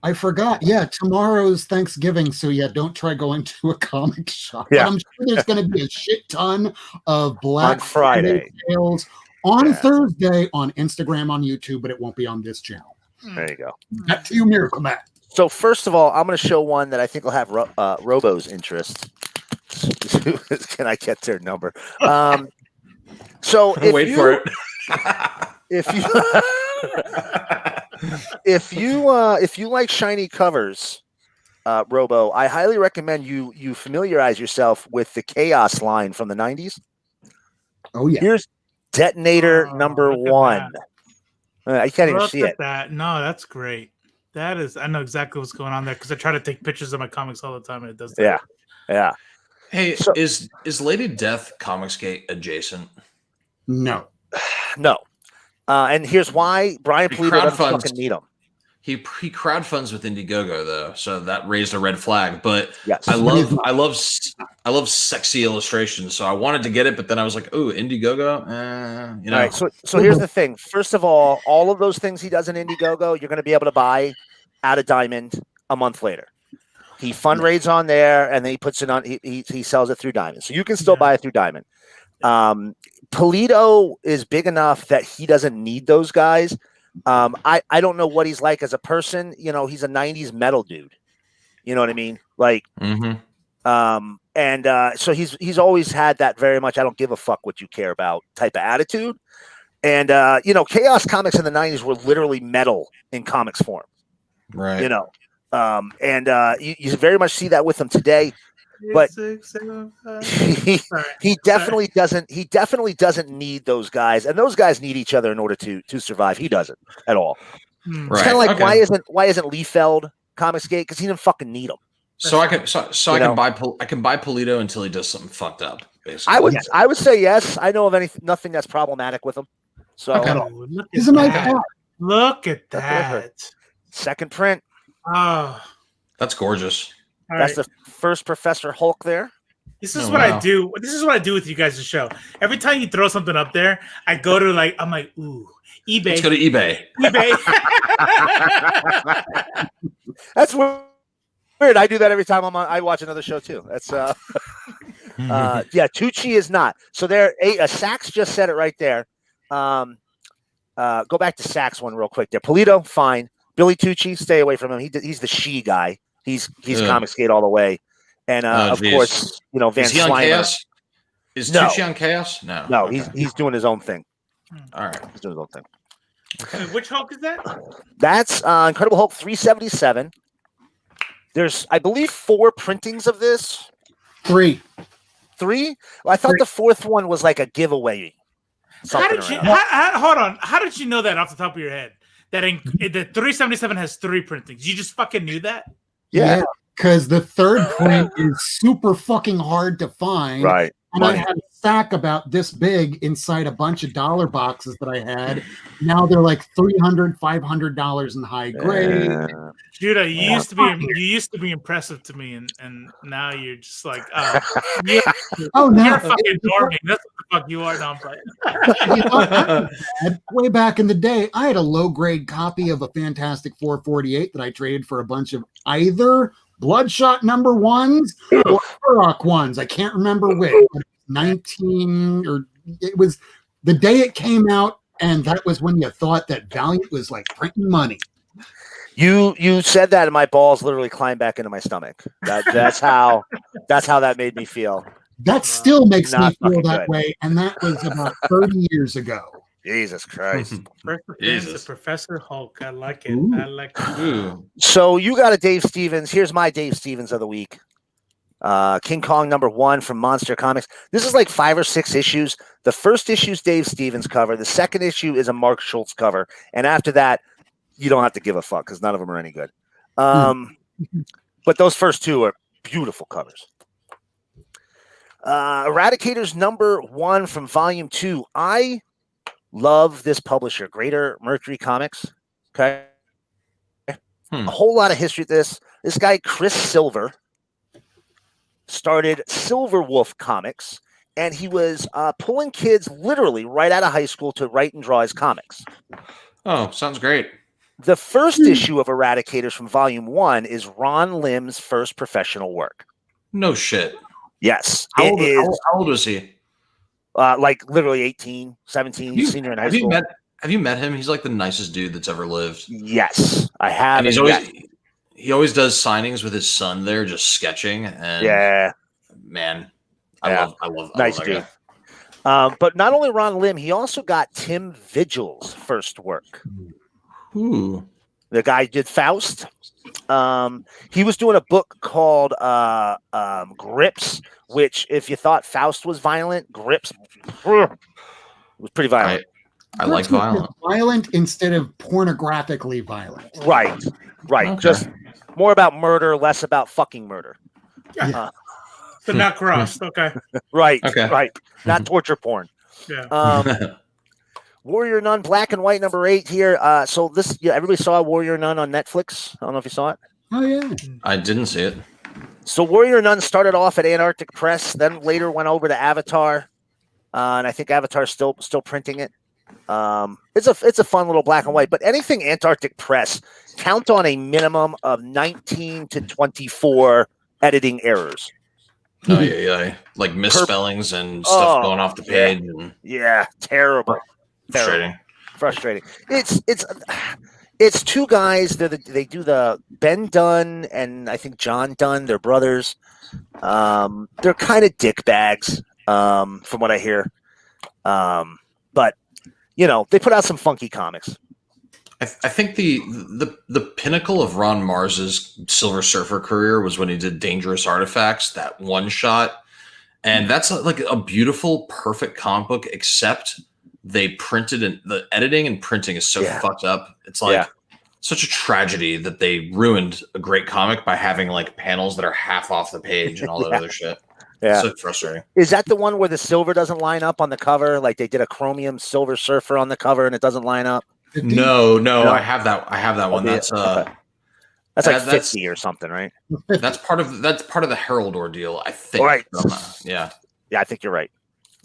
I forgot. Yeah, tomorrow's Thanksgiving, so don't try going to a comic shop. Yeah. But I'm sure there's going to be a shit ton of Black on Friday sales on Thursday on Instagram, on YouTube, but it won't be on this channel. There you go. Back to you, Miracleman. So first of all, I'm going to show one that I think will have Robo's interest. Can I get their number? So wait for it. If you like shiny covers, Robo, I highly recommend you familiarize yourself with the Chaos line from the 90s. Oh yeah. Here's Detonator number 1. I can't even see it. That. No, that's great. That is, I know exactly what's going on there because I try to take pictures of my comics all the time, and it does that. Yeah. Hey, so, is Lady Death Comicsgate adjacent? No. And here's why Brian Pulido doesn't fucking need them. He crowdfunds with Indiegogo though, so that raised a red flag. But yes. I love sexy illustrations, so I wanted to get it, but then I was like, "Oh, Indiegogo." All right. So here's the thing. First of all of those things he does in Indiegogo, you're going to be able to buy out of Diamond a month later. He fundraises on there, and then he puts it on. He sells it through Diamond, so you can still buy it through Diamond. Pulido is big enough that he doesn't need those guys. I don't know what he's like as a person. He's a 90s metal dude. You know what I mean? Like, so he's always had that very much, I don't give a fuck what you care about type of attitude. And, Chaos comics in the 90s were literally metal in comics form. Right. You very much see that with him today. But he definitely doesn't need those guys, and those guys need each other in order to survive. He doesn't at all. Right. It's kind of like why isn't Liefeld Comicsgate? Because he didn't fucking need them. So I can buy Pulido until he does something fucked up. Basically, I would say yes. I know of nothing that's problematic with him. So he's a nice guy. Look at that second print. Oh, that's gorgeous. That's the first Professor Hulk there. This is what I do. This is what I do with you guys' show. Every time you throw something up there, I go to I'm like, ooh, eBay. Let's go to eBay. That's weird. I do that every time I watch another show too. That's Tucci is not. So there, Sachs just said it right there. Go back to Sachs one real quick there. Pulido, fine. Billy Tucci, stay away from him. He's the she guy. He's Comicsgate all the way, and of course, Van Slymer. Is Tucci on Chaos? No, he's doing his own thing. All right, he's doing his own thing. Okay. Which Hulk is that? That's Incredible Hulk 377. There's, I believe, 4 printings of this. 3. Well, I thought the 4th one was like a giveaway. How did you? Hold on. How did you know that off the top of your head? That the 377 has 3 printings. You just fucking knew that? Yeah, because the 3rd print is super fucking hard to find. Right. And I had a stack about this big inside a bunch of dollar boxes that I had. Now they're like $300, $500 in high grade. Judah, you used to be impressive to me, and now you're just like, you're a fucking dorming. That's what the fuck you are now. Way back in the day, I had a low grade copy of a Fantastic 448 that I traded for a bunch of either Bloodshot number 1s or Turok 1s. I can't remember which. 19, or it was the day it came out, and that was when you thought that Valiant was like printing money. You said that, and my balls literally climbed back into my stomach. That's how that made me feel. That still makes me feel that way, and that was about 30 years ago. Jesus Christ. First appearance of Professor Hulk. I like it. Ooh. I like it. So you got a Dave Stevens. Here's my Dave Stevens of the week. King Kong #1 from Monster Comics. This is like 5 or 6 issues. The first issue is Dave Stevens cover. The second issue is a Mark Schultz cover. And after that, you don't have to give a fuck because none of them are any good. But those first 2 are beautiful covers. Eradicators #1 from Volume 2. I love this publisher, Greater Mercury Comics. Okay. A whole lot of history to this. This guy, Chris Silver, started Silver Wolf Comics, and he was pulling kids literally right out of high school to write and draw his comics. Oh, sounds great. The first issue of Eradicators from Volume 1 is Ron Lim's first professional work. No shit. Yes. How old was he? Like literally 18, 17, senior in high school. Have you met him? He's like the nicest dude that's ever lived. Yes, I have. And he always does signings with his son there, just sketching. And yeah, man, I love nice dude. But not only Ron Lim, he also got Tim Vigil's first work. Ooh. The guy did Faust. He was doing a book called Grips, which if you thought Faust was violent, Grips was pretty violent. I like violent. Violent instead of pornographically violent. Right. Okay. Just more about murder, less about fucking murder. So not crossed. Okay. Right. Okay. Right. Not torture porn. Yeah. Warrior Nun Black and White #8 here. So this, everybody saw Warrior Nun on Netflix. I don't know if you saw it. Oh yeah. I didn't see it. So Warrior Nun started off at Antarctic Press, then later went over to Avatar, and I think Avatar's still printing it. It's a fun little black and white, but anything Antarctic Press, count on a minimum of 19 to 24 editing errors. Oh yeah. Like misspellings and stuff going off the page. And Terrible. Frustrating. It's 2 guys. They do the Ben Dunn and I think John Dunn. They're brothers. They're kind of dick bags, from what I hear. But they put out some funky comics. I think the pinnacle of Ron Mars's Silver Surfer career was when he did Dangerous Artifacts, that one shot, and that's like a beautiful, perfect comic book. Except they printed and the editing and printing is so fucked up. It's like such a tragedy that they ruined a great comic by having like panels that are half off the page and all that other shit. Yeah, it's so frustrating. Is that the one where the silver doesn't line up on the cover? Like they did a chromium Silver Surfer on the cover and it doesn't line up? No. I have that one. That's like 50 or something, right? That's part of the Herald ordeal, I think. Right. Yeah, I think you're right.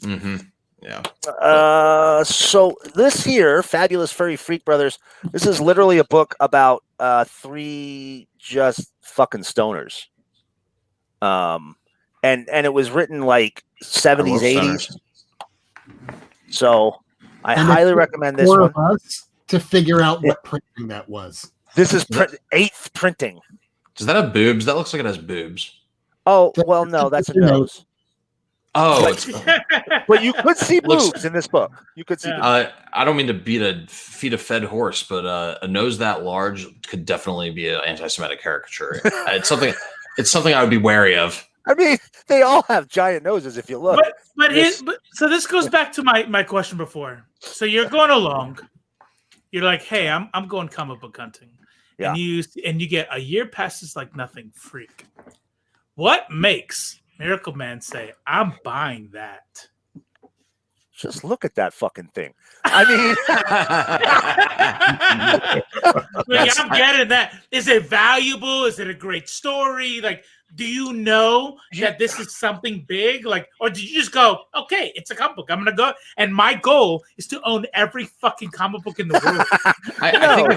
Mm-hmm. Yeah. So this here, Fabulous Furry Freak Brothers, this is literally a book about 3 just fucking stoners. And it was written like 70s, 80s. So I highly recommend this one. Us to figure out what printing that was. This is 8th printing. Does that have boobs? That looks like it has boobs. Oh, well, no, that's a nose. Oh, but you could see boobs in this book. You could see. I don't mean to feed a fed horse, but a nose that large could definitely be an anti-Semitic caricature. It's something I would be wary of. I mean, they all have giant noses if you look. But so this goes back to my question before. So you're going along. You're like, hey, I'm going comic book hunting. Yeah. And you get a year passes like nothing, freak. What makes Miracleman say, I'm buying that? Just look at that fucking thing. I mean, I'm getting that. Is it valuable? Is it a great story? Like, do you know that this is something big? Like, or did you just go, okay, it's a comic book. I'm gonna go, and my goal is to own every fucking comic book in the world. I think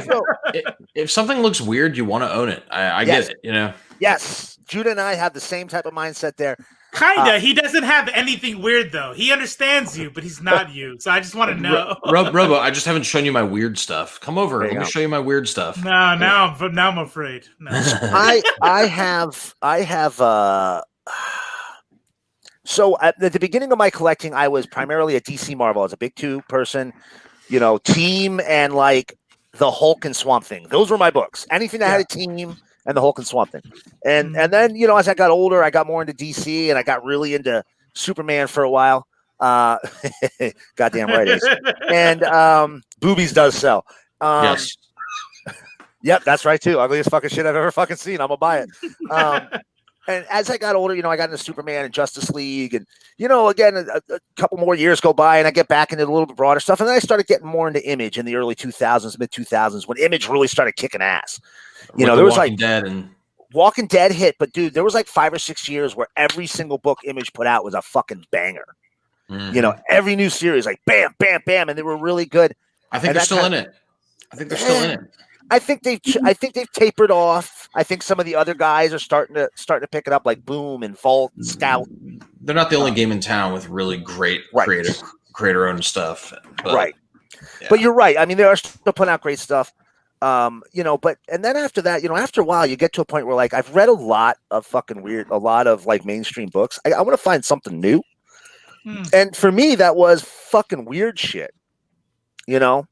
if something looks weird, you want to own it. I get it. Yes, Judah and I have the same type of mindset there. Kinda. He doesn't have anything weird though. He understands you, but he's not you. So I just want to know. Robo, I just haven't shown you my weird stuff. Come over. Let me show you my weird stuff. No, now I'm afraid. No. I have. So at the beginning of my collecting, I was primarily a DC Marvel. I was a big 2-person, team and like the Hulk and Swamp Thing. Those were my books. Anything that had a team and the Hulk and Swamp Thing. And then, you know, as I got older, I got more into DC, and I got really into Superman for a while. Goddamn right it is. And boobies does sell. Yes. Yep, that's right too. Ugliest fucking shit I've ever fucking seen. I'm gonna buy it. And as I got older, you know, I got into Superman and Justice League, and you know, again, a couple more years go by, and I get back into a little bit broader stuff, and then I started getting more into Image in the early 2000s, mid 2000s, when Image really started kicking ass. You know, there was Walking like Dead and Walking Dead hit, but dude, there was like 5 or 6 years where every single book Image put out was a fucking banger. You know, every new series, like bam, bam, bam, and they were really good. I think they're still in it. I think they're still in it. I think they've tapered off. I think some of the other guys are starting to pick it up, like Boom and Vault and Scout. They're not the only game in town with really great creator-owned stuff. But, Right. Yeah. But you're right. I mean, they are still putting out great stuff. You know, and then after that, you know, after a while, you get to a point where like I've read a lot of like mainstream books. I want to find something new. And for me, that was fucking weird shit. You know,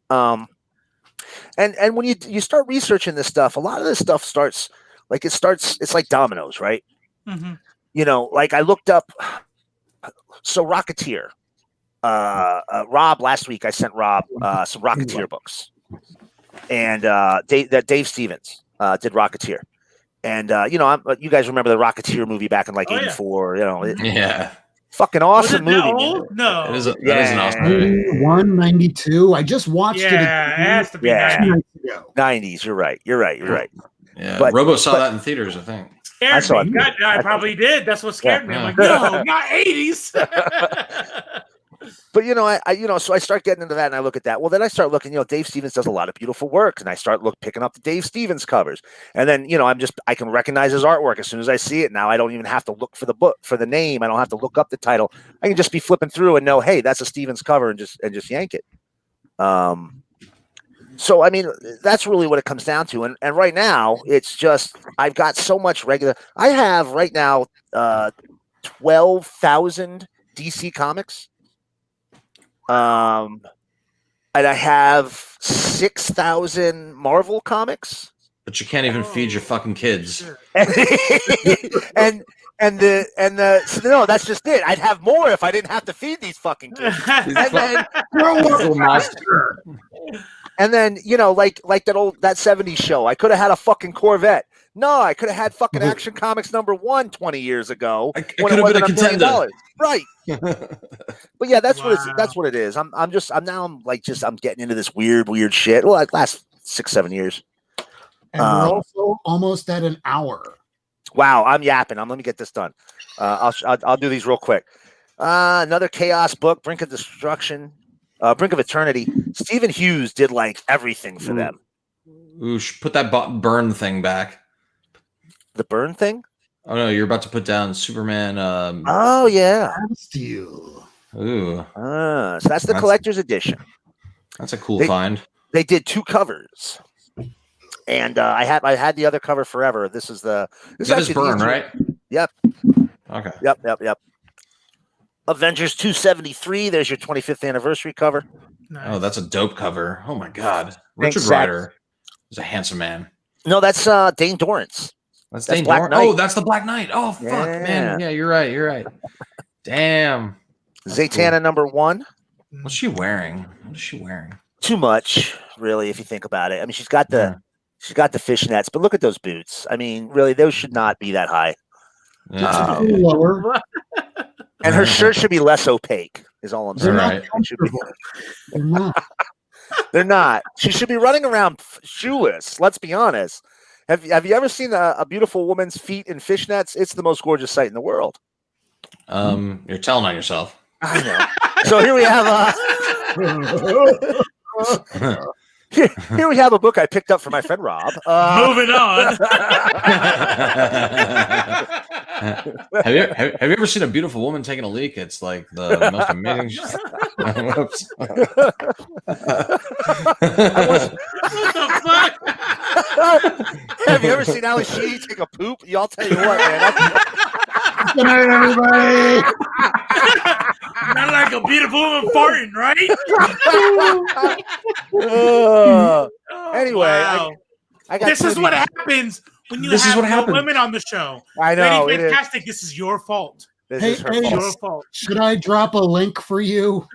and when you start researching this stuff, a lot of this stuff starts, it's like dominoes, right? You know, like I looked up, so Rocketeer, Rob, last week I sent Rob some Rocketeer books, and Dave Stevens did Rocketeer, and you know, you guys remember the Rocketeer movie back in like '84, you know? Yeah. Fucking awesome movie. No, that is an awesome movie. 192. I just watched it. Yeah, it has to be 90s. You're right. Yeah, But- Robo saw that in theaters, I think. I saw it. I probably did. That's what scared me. I'm like, no, not 80s. But you know, so I start getting into that, and I look at that. Well, then I start looking. You know, Dave Stevens does a lot of beautiful work, and I start picking up the Dave Stevens covers, and then you know, I can recognize his artwork as soon as I see it. Now I don't even have to look for the book for the name. I don't have to look up the title. I can just be flipping through and know, hey, that's a Stevens cover, and just yank it. So I mean, that's really what it comes down to. And right now, it's just I've got so much regular. I have right now 12,000 DC comics. And I have 6,000 Marvel comics. But you can't even feed your fucking kids. and no, that's just it. I'd have more if I didn't have to feed these fucking kids. And then you know, like that 70s show, I could have had a fucking Corvette. No, I could have had fucking Action Comics #1 20 years ago. It could have been a contender. Right. But yeah, that's what it is. I'm getting into this weird shit. Well, like last 6-7 years. And we're also almost at an hour. Wow, I'm yapping. Let me get this done. I'll do these real quick. Another Chaos book, Brink of Destruction, Brink of Eternity. Stephen Hughes did like everything for them. Ooh, put that burn thing back. The burn thing? Oh no, you're about to put down Superman. Oh yeah. Steel. Ooh. So that's the collector's edition. That's a cool find. They did 2 covers. And I had the other cover forever. This is burn, right? Yep. Okay. Yep. Avengers 273. There's your 25th anniversary cover. Nice. Oh, that's a dope cover. Oh my god. Richard Thanks, Rider is a handsome man. No, that's Dane Dorrance. That's Dane Dorrance. Oh, that's the Black Knight. Oh fuck, man. Yeah, you're right. Damn. Zatanna #1. What's she wearing? Too much, really, if you think about it. I mean, she's got the fishnets, but look at those boots. I mean, really, those should not be that high. Yeah. Lower. And her shirt should be less opaque, is all I'm saying. Right. They're not. They're not. She should be running around shoeless. Let's be honest. Have you ever seen a beautiful woman's feet in fishnets? It's the most gorgeous sight in the world. You're telling on yourself. I know. So here we have here we have a book I picked up for my friend Rob. Moving on. Have you ever seen a beautiful woman taking a leak? It's like the most amazing. Whoops. What the fuck? Have you ever seen Ali Sheedy take a poop? Y'all tell you what, man. Good night, everybody. Not like a beautiful woman farting, right? Anyway, wow. I got This is what happens when you This is have what no happened. women on the show. I know. Lady It is. Fantastic, this is your fault. This Hey, is her hey, It's fault. your fault. Should I drop a link for you?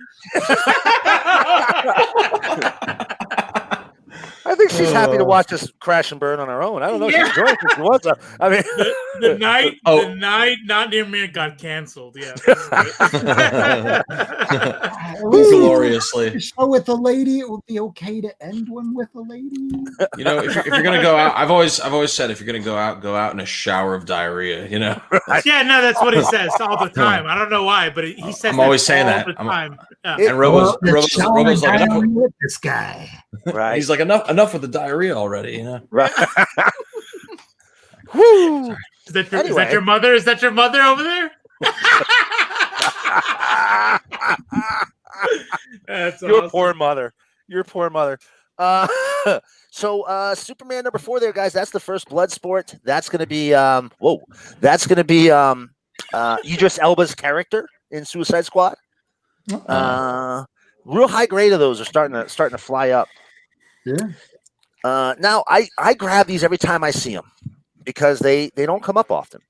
I think she's happy to watch us crash and burn on her own. I don't know. She's enjoying it. She wants to. I mean, The night Oh. Not Near Mint got canceled. Yeah. Gloriously. A show with a lady, it would be okay to end one with a lady. You know, if you're gonna go out, I've always said if you're gonna go out in a shower of diarrhea. You know, Yeah, no, that's what he says all the time. I don't know why, but he says I'm that always saying all that. the I'm- time. Yeah. It- and Robo's like enough, with this guy. right. he's like enough with the diarrhea already. You know, Right. Woo. Is that Anyway. your mother? Is that your mother over there? That's Your awesome. poor mother. Your poor mother. So Superman number 4 there, guys. That's the first Bloodsport. That's gonna be That's gonna be Idris Elba's character in Suicide Squad. Real high grade of those are starting to fly up. Yeah. Now I grab these every time I see them because they don't come up often.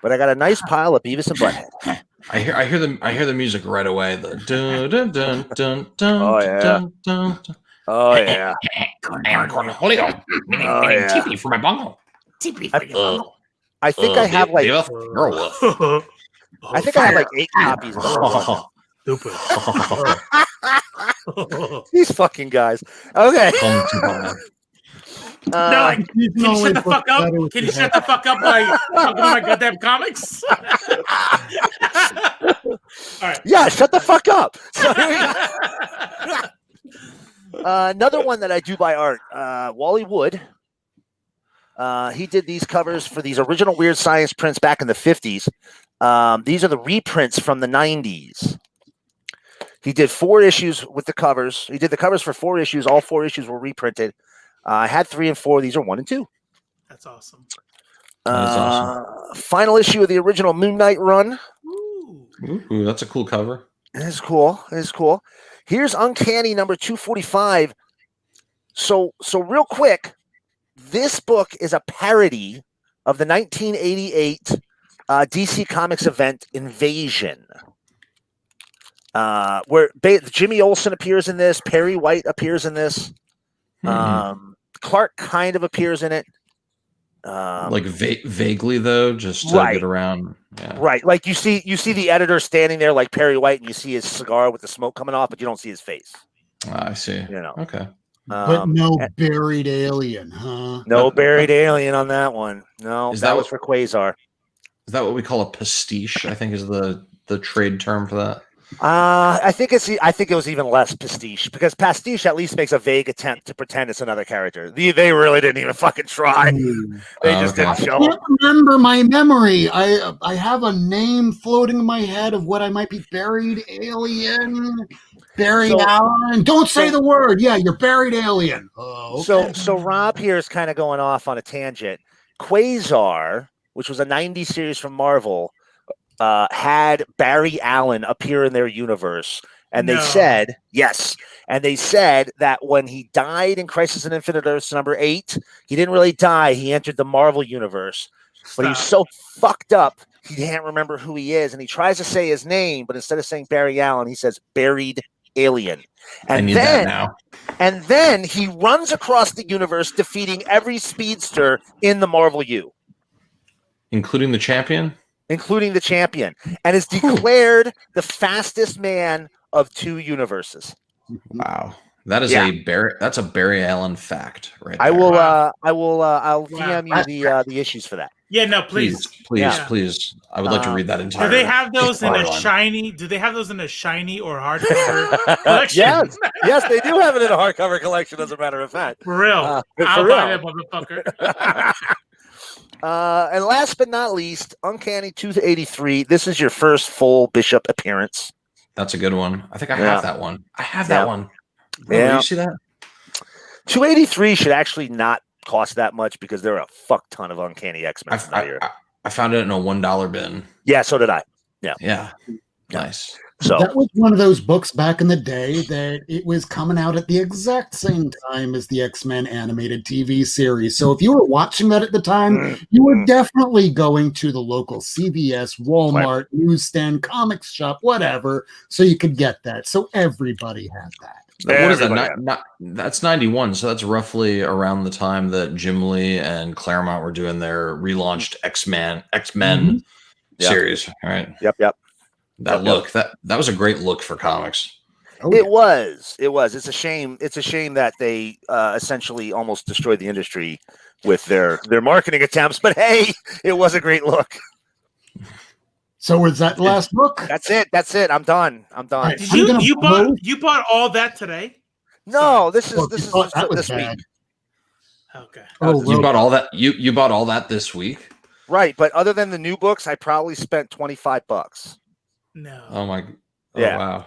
But I got a nice pile of Beavis and Butthead. I hear the music right away. The dun dun dun dun dun. Oh, yeah. Dun, dun, dun. Oh yeah. Cornholio. Oh, yeah. Tippy for my bungle. I think I have like You're a wolf. I think I have like 8 copies of them. Stupid. These fucking guys. Okay. Come to my- No, like, can you shut the fuck up? Can you shut the fuck up while I talk about my goddamn comics? All right. Yeah, shut the fuck up. So here we go. Another one that I do by art, Wally Wood. He did these covers for these original Weird Science prints back in the 50s. These are the reprints from the 90s. He did 4 issues with the covers. He did the covers for 4 issues. All 4 issues were reprinted. I had 3 and 4. These are 1 and 2. That's awesome. Final issue of the original Moon Knight run. Ooh. Ooh, that's a cool cover. It's cool. It's cool. Here's Uncanny number 245. So real quick, this book is a parody of the 1988 DC Comics event Invasion, where Jimmy Olsen appears in this. Perry White appears in this. Clark kind of appears in it. Like vaguely though, just to Right. get around. Yeah. Right, like you see the editor standing there like Perry White, and you see his cigar with the smoke coming off, but you don't see his face. I see. You know. Okay. But no buried alien, huh? No buried alien on that one. No, Is that that was what- for Quasar. Is that what we call a pastiche? I think is the trade term for that. I think it was even less pastiche because pastiche at least makes a vague attempt to pretend it's another character. They really didn't even fucking try. They just didn't I show can't up. remember my memory. I have a name floating in my head of what I might be. Buried alien, buried So- Allen. Don't say the word. Yeah, you're buried alien. Oh, okay. So Rob here is kind of going off on a tangent. Quasar, which was a 90s series from Marvel, had Barry Allen appear in their universe. And they No. said, yes. And they said that when he died in Crisis on Infinite Earths number 8, he didn't really die. He entered the Marvel universe. But he's so fucked up, he can't remember who he is. And he tries to say his name, but instead of saying Barry Allen, he says buried alien. I And need that then, now. and then he runs across the universe, defeating every speedster in the Marvel U, Including the champion? including the champion, and is declared the fastest man of 2 universes. Wow. That is Yeah. that's a Barry Allen fact right I there. will. Wow. I'll Wow. DM you the issues for that. Yeah, no, please. Please. I would like to read that entire. Do they have those in a storyline. shiny? Do they have those in a shiny or hardcover collection? yes, they do have it in a hardcover collection. As a matter of fact, For real. for I'll real. buy that motherfucker. And last but not least, Uncanny 283. This is your first full Bishop appearance. That's a good one. I think I Yeah. have that one. I have that Yeah. one. Yeah. Do you see that? 283 should actually not cost that much because there are a fuck ton of Uncanny X-Men. I found it in a $1 bin. Yeah, so did I. Yeah. Nice. So that was one of those books back in the day that it was coming out at the exact same time as the X-Men animated TV series. So if you were watching that at the time, you were definitely going to the local CVS, Walmart, newsstand, comics shop, whatever, so you could get that. So everybody had that. What is that? Everybody That's 91. So that's roughly around the time that Jim Lee and Claremont were doing their relaunched X-Men series. All right. Yep. That look, that was a great look for comics. Oh, It was. It's a shame. It's a shame that they essentially almost destroyed the industry with their marketing attempts. But hey, it was a great look. So was that the last book? That's it. I'm done. Right. Did I'm gonna you promote- bought all that today? No, this Oh, is you thought that was this week. bad. Okay. Oh, You bought all that. You bought all that this week. Right, but other than the new books, I probably spent $25. No. Oh my. Oh, Yeah. wow.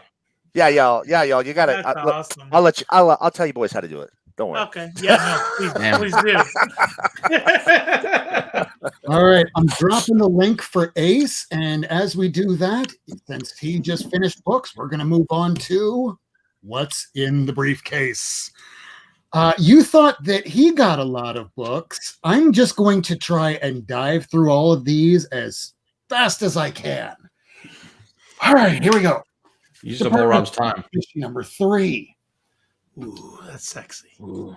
Yeah, y'all. You gotta. That's awesome. I'll let you. I'll tell you boys how to do it. Don't worry. Okay. Yeah. No. Please do. All right, I'm dropping the link for Ace, and as we do that, since he just finished books, we're going to move on to what's in the briefcase. You thought that he got a lot of books. I'm just going to try and dive through all of these as fast as I can. All right, here we go. Used up all Rob's time. Issue number 3. Ooh, that's sexy. Ooh.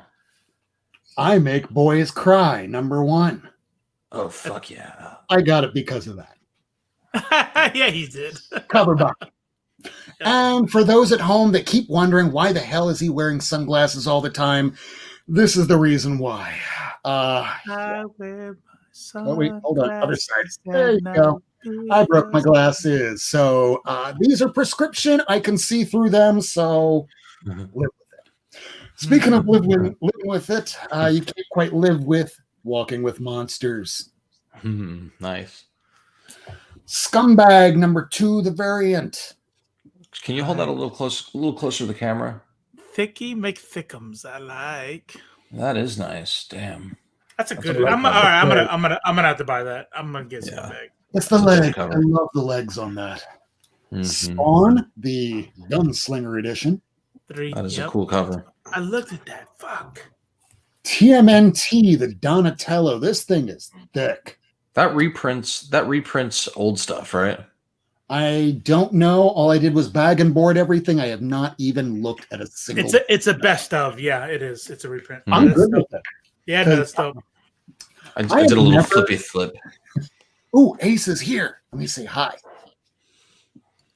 I Make Boys Cry, number 1. Oh fuck yeah! I got it because of that. Yeah, he did. Cover book. And for those at home that keep wondering why the hell is he wearing sunglasses all the time, this is the reason why. I wear my Oh, wait, hold on. Other side. sunglasses There you and go. I broke my because- glasses. So these are prescription. I can see through them. So live with it. Speaking of living with it, you can't quite live with Walking with Monsters. Nice. Scumbag number 2, the variant. Can you hold that a little closer to the camera? Thicky McThickums, I like. That is nice. Damn. That's a That's good. a right I'm all right. I'm gonna have to buy that. I'm gonna get some bag. It's the That's a good leg. cover. I love the legs on that. Mhm. Spawn, the Gunslinger edition. 3. That is Yep. a cool cover. I looked at that. Fuck. TMNT, the Donatello. This thing is thick. That reprints old stuff, right? I don't know. All I did was bag and board everything. I have not even looked at a single. It's a best of. Yeah, it is. It's a reprint. I'm That's good dope. with it. Yeah, no, that's dope. I I did a have little never- flippy flip. Ooh, Ace is here. Let me say hi.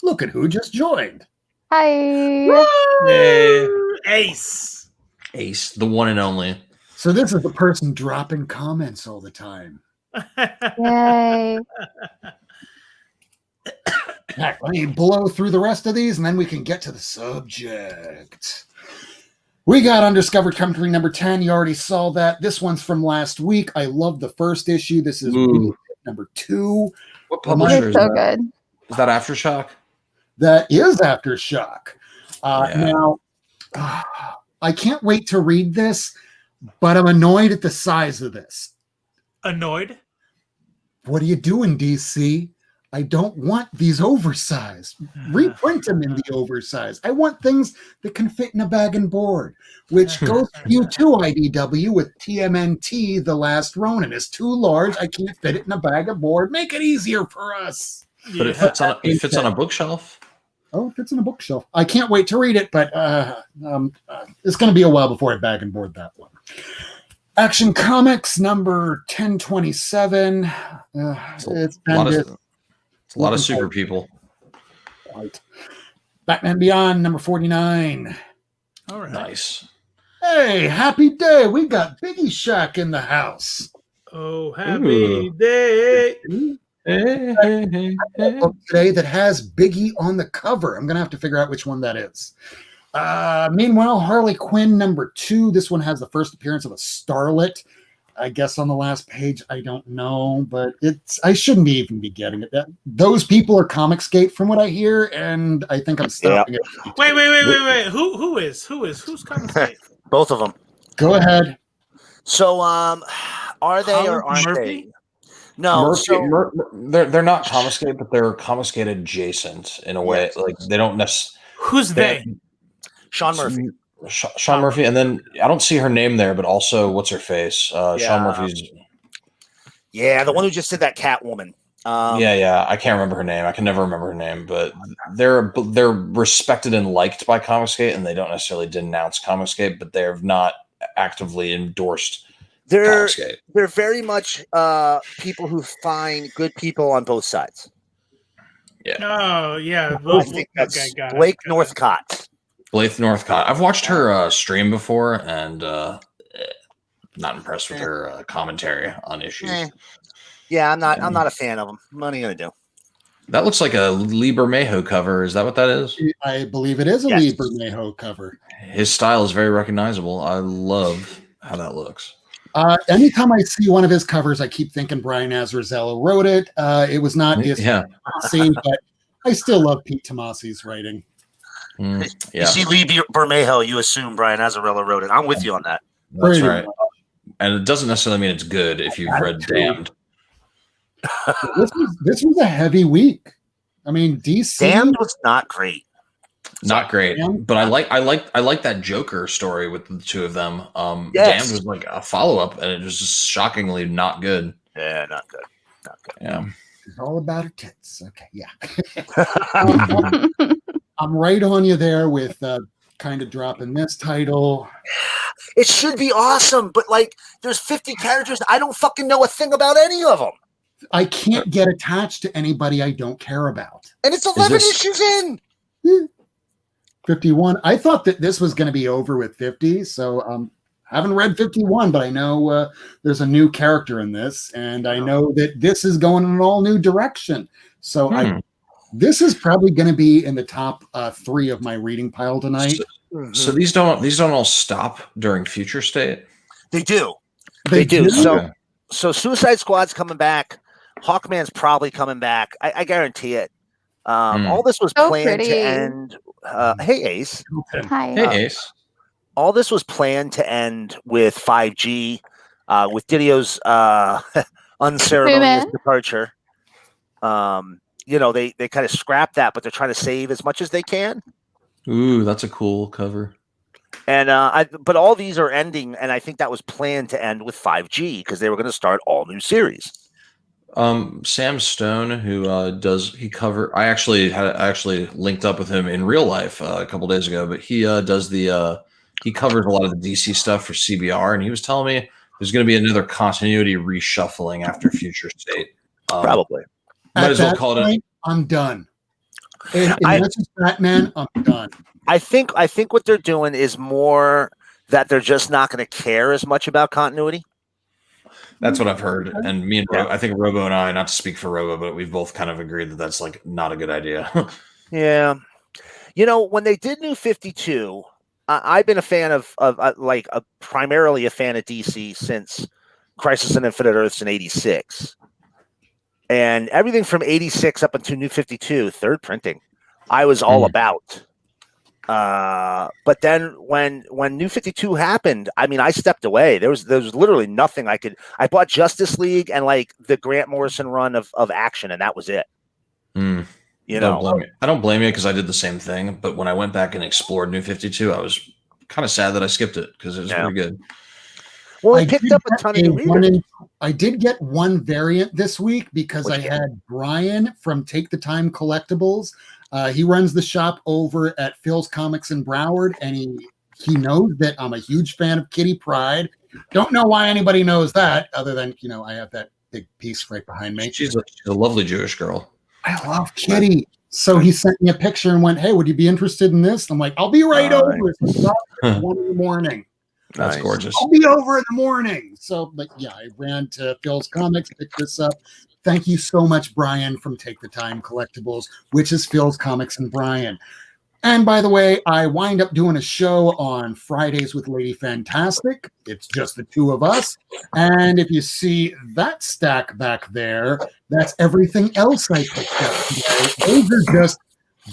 Look at who just joined. Hi. Yay. Ace. Ace, the one and only. So this is the person dropping comments all the time. Yay. Heck, let me blow through the rest of these, and then we can get to the subject. We got Undiscovered Country number 10. You already saw that. This one's from last week. I love the first issue. This is Ooh. number 2. What publisher It's is so that? good. Is that Aftershock? That is Aftershock. Yeah. Now, I can't wait to read this, but I'm annoyed at the size of this. Annoyed. What are you doing, DC? I don't want these oversized. Reprint them in the oversized. I want things that can fit in a bag and board, which goes for you too, IDW, with TMNT, The Last Ronin. It's too large. I can't fit it in a bag of board. Make it easier for us. But it fits on a bookshelf. Oh, it fits in a bookshelf. I can't wait to read it, but it's going to be a while before I bag and board that one. Action Comics number 1027. It's A lot of super people. Right. Batman Beyond number 49. All right. Nice. Hey, happy day. We got Biggie Shack in the house. Oh, happy day. Book today that has Biggie on the cover. I'm going to have to figure out which one that is. Meanwhile, Harley Quinn number 2. This one has the first appearance of a starlet. I guess on the last page, I don't know, but I shouldn't even be getting it. Those people are Comicsgate from what I hear, and I think I'm stopping it. Wait. Who's coming? Both of them. Go ahead. So, are they or Colin aren't Murphy? they? No, they're not Comicscape, but they're Comicscape adjacent in a way. Yes. Like they don't necessarily. Who's they? Sean Murphy. Sean Murphy, and then I don't see her name there, but also what's her face? Sean Murphy's. Yeah, the one who just did that Catwoman. Yeah. I can't remember her name. I can never remember her name, but they're respected and liked by Comicscape, and they don't necessarily denounce Comicscape, but they're not actively endorsed. They're very much people who find good people on both sides. Yeah. Oh yeah. I think that's Blake Northcott. Blake Northcott. I've watched her stream before, and not impressed with her commentary on issues. Yeah, I'm not a fan of them. What are you gonna do? That looks like a Lee Bermejo cover. Is that what that is? I believe it is a Lee Bermejo cover. His style is very recognizable. I love how that looks. Anytime I see one of his covers, I keep thinking Brian Azzarello wrote it. It was not his scene, but I still love Pete Tomasi's writing. You see Lee Bermejo, you assume Brian Azzarello wrote it. I'm with you on that. That's right. And it doesn't necessarily mean it's good if you've read Damned. This was a heavy week. I mean, DC Damned was not great. Not great, but I like that Joker story with the two of them. Damned was like a follow up, and it was just shockingly not good. Yeah, not good. Yeah, it's all about her tits. Okay, yeah. I'm right on you there with kind of dropping this title. It should be awesome, but like, there's 50 characters. I don't fucking know a thing about any of them. I can't get attached to anybody I don't care about. And it's 11 issues in. 51. I thought that this was going to be over with 50, so haven't read 51, but I know there's a new character in this, and I know that this is going in an all new direction. So this is probably going to be in the top 3 of my reading pile tonight. So these don't all stop during Future State? They do. They do. So Suicide Squad's coming back. Hawkman's probably coming back. I guarantee it. All this was planned to end. Hey, Ace. Hi. Hey, Ace. All this was planned to end with 5G, with Didio's unceremonious departure. They kind of scrapped that, but they're trying to save as much as they can. Ooh, that's a cool cover. And but all these are ending, and I think that was planned to end with 5G because they were going to start all new series. Sam Stone, who I actually linked up with him in real life a couple days ago, but he he covers a lot of the DC stuff for CBR, and he was telling me there's going to be another continuity reshuffling after Future State. Probably. Might as well call it. I'm done. Unless it's Batman, I'm done. I think what they're doing is more that they're just not going to care as much about continuity. That's what I've heard, and me and I think Robo and I, not to speak for Robo, but we've both kind of agreed that that's like not a good idea. Yeah, when they did New 52, I've been a fan of primarily a fan of DC since Crisis on Infinite Earths in '86, and everything from '86 up until New 52, third printing, I was all about. But then when New 52 happened, I mean, I stepped away. There was literally nothing I bought Justice League and like the Grant Morrison run of Action, and that was it. I don't blame you because I did the same thing. But when I went back and explored New 52, I was kind of sad that I skipped it because it was pretty good. Well, I picked up a ton of new readers. I did get one variant this week because I had Brian from Take the Time Collectibles. He runs the shop over at Phil's Comics in Broward, and he knows that I'm a huge fan of Kitty Pryde. Don't know why anybody knows that, other than I have that big piece right behind me. She's a lovely Jewish girl. I love Kitty. So he sent me a picture and went, "Hey, would you be interested in this?" I'm like, "I'll be right over." It's 1 in the morning. That's gorgeous. I'll be over in the morning. So, but yeah, I ran to Phil's Comics, picked this up. Thank you so much, Brian, from Take the Time Collectibles, which is Phil's Comics and Brian. And by the way, I wind up doing a show on Fridays with Lady Fantastic. It's just the two of us. And if you see that stack back there, that's everything else I picked up today. Those are just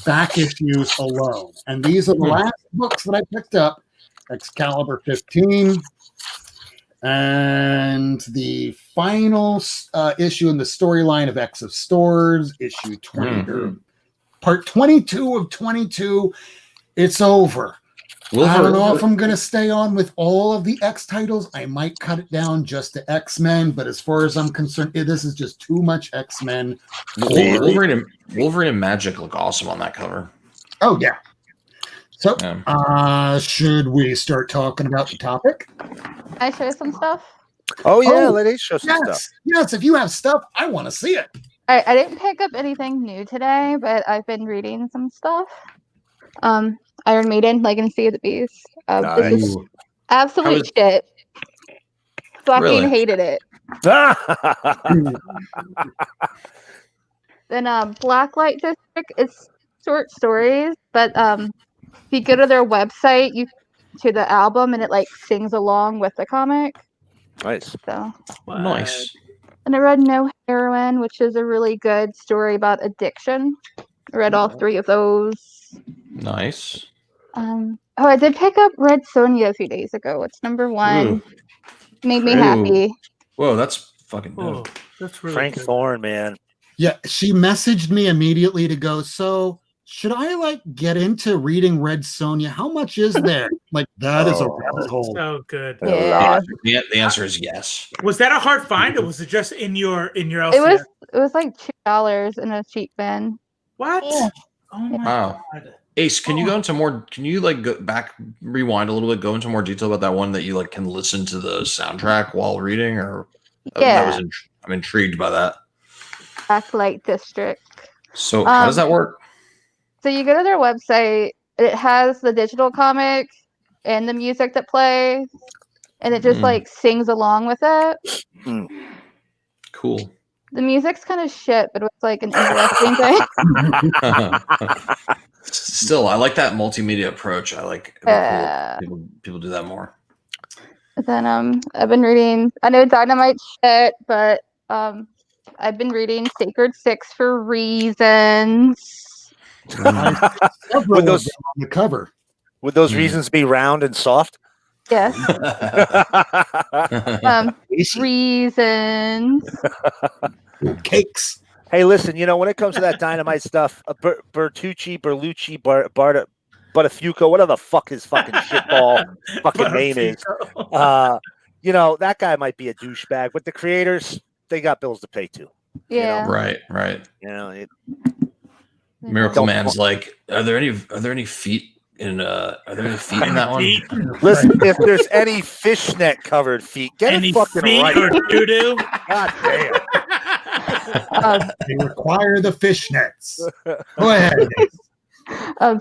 back issues alone. And these are the last books that I picked up. Excalibur 15, And the final issue in the storyline of X of Stores, issue 20, or part 22 of 22, it's over. I don't know if I'm going to stay on with all of the X titles. I might cut it down just to X-Men, but as far as I'm concerned, this is just too much X-Men. Wolverine and Magic look awesome on that cover. Oh, yeah. So, should we start talking about the topic? Can I show some stuff? Oh, yeah, let Ace show some stuff. Yes, if you have stuff, I want to see it. I didn't pick up anything new today, but I've been reading some stuff. Iron Maiden, Legacy Sea of the Beast. This is absolute shit. Fucking hated it. Then Blacklight District is short stories, but if you go to their website, to the album, and it like sings along with the comic. Nice. So nice. And I read No Heroine, which is a really good story about addiction. I read all 3 of those. Nice. I did pick up Red Sonja a few days ago. It's number 1. Ooh. Made me happy. Whoa, that's fucking good. Oh, that's really Frank good. Thorne, man. Yeah, she messaged me immediately to go, so should I get into reading Red Sonja? How much is there? That is a rabbit hole. So good. Yeah. The answer is yes. Was that a hard find, or was it just in your LCS? It was like $2 in a cheap bin. What? Yeah. Oh my god. Ace, can you go into more? Can you go back, rewind a little bit, go into more detail about that one that you can listen to the soundtrack while reading? Or I'm intrigued by that. Blacklight District. So how does that work? So you go to their website. It has the digital comic and the music that plays, and it just sings along with it. Cool. The music's kind of shit, but it's an interesting thing. Still, I like that multimedia approach. I like cool. People do that more. Then I've been reading. I know Dynamite shit, but I've been reading Sacred Six for Reasons. Would those on the cover? Would those reasons be round and soft? Yes. Reasons. Cakes. Hey, listen, when it comes to that Dynamite stuff, Bertucci, Buttafuoco, whatever the fuck his fucking shitball fucking name is, that guy might be a douchebag, but the creators, they got bills to pay too. Yeah. Right. Miracleman's are there any feet in that one? Listen, if there's any fishnet covered feet, get any it fucking feet right. or doo-doo? God damn. They require the fishnets. Go ahead.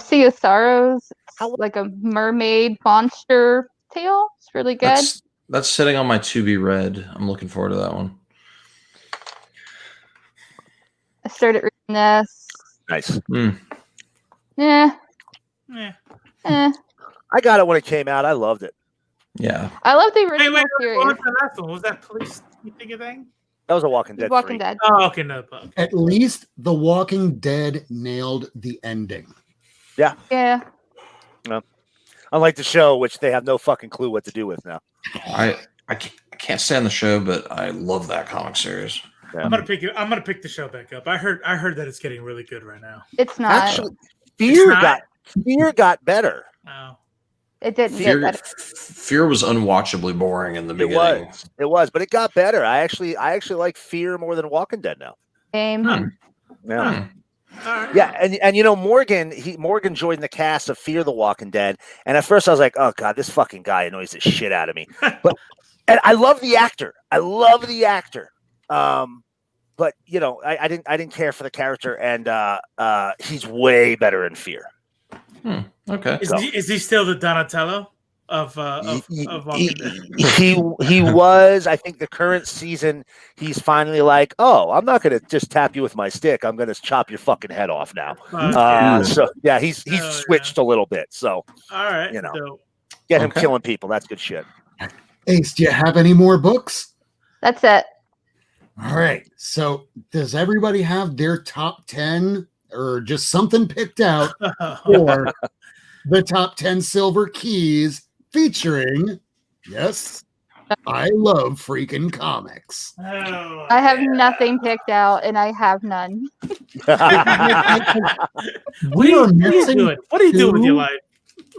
Sea of Sorrows, like a mermaid monster tale. It's really good. That's sitting on my to be read. I'm looking forward to that one. I started reading this. Nice. Yeah. I got it when it came out. I loved it. Yeah. I love the original What series. was the last one? Was that police thing? That was a Walking Dead. Walking Dead. Oh, okay, no. At least The Walking Dead nailed the ending. Yeah. Yeah. Unlike the show, which they have no fucking clue what to do with now. I can't stand the show, but I love that comic series. Yeah. I'm gonna pick the show back up. I heard that it's getting really good right now. It's not. Actually, Fear got better. Oh. It didn't get better. Fear was unwatchably boring in the beginning. It was, but it got better. I actually like Fear more than Walking Dead now. Same. Yeah. All right. Yeah, and Morgan joined the cast of Fear the Walking Dead, and at first I was like, oh god, this fucking guy annoys the shit out of me. And I love the actor. But I didn't care for the character, and he's way better in Fear. Okay. Is he still the Donatello of Walking Dead? He was. I think the current season, he's finally like, oh, I'm not going to just tap you with my stick. I'm going to chop your fucking head off now. So yeah, he's switched a little bit. So all right, get him killing people. That's good shit. Ace, do you have any more books? That's it. All right. So does everybody have their top 10 or just something picked out for the top 10 silver keys featuring, yes, I love freaking comics. Oh, I have nothing picked out, and I have none. What are you doing? What are you doing with your life?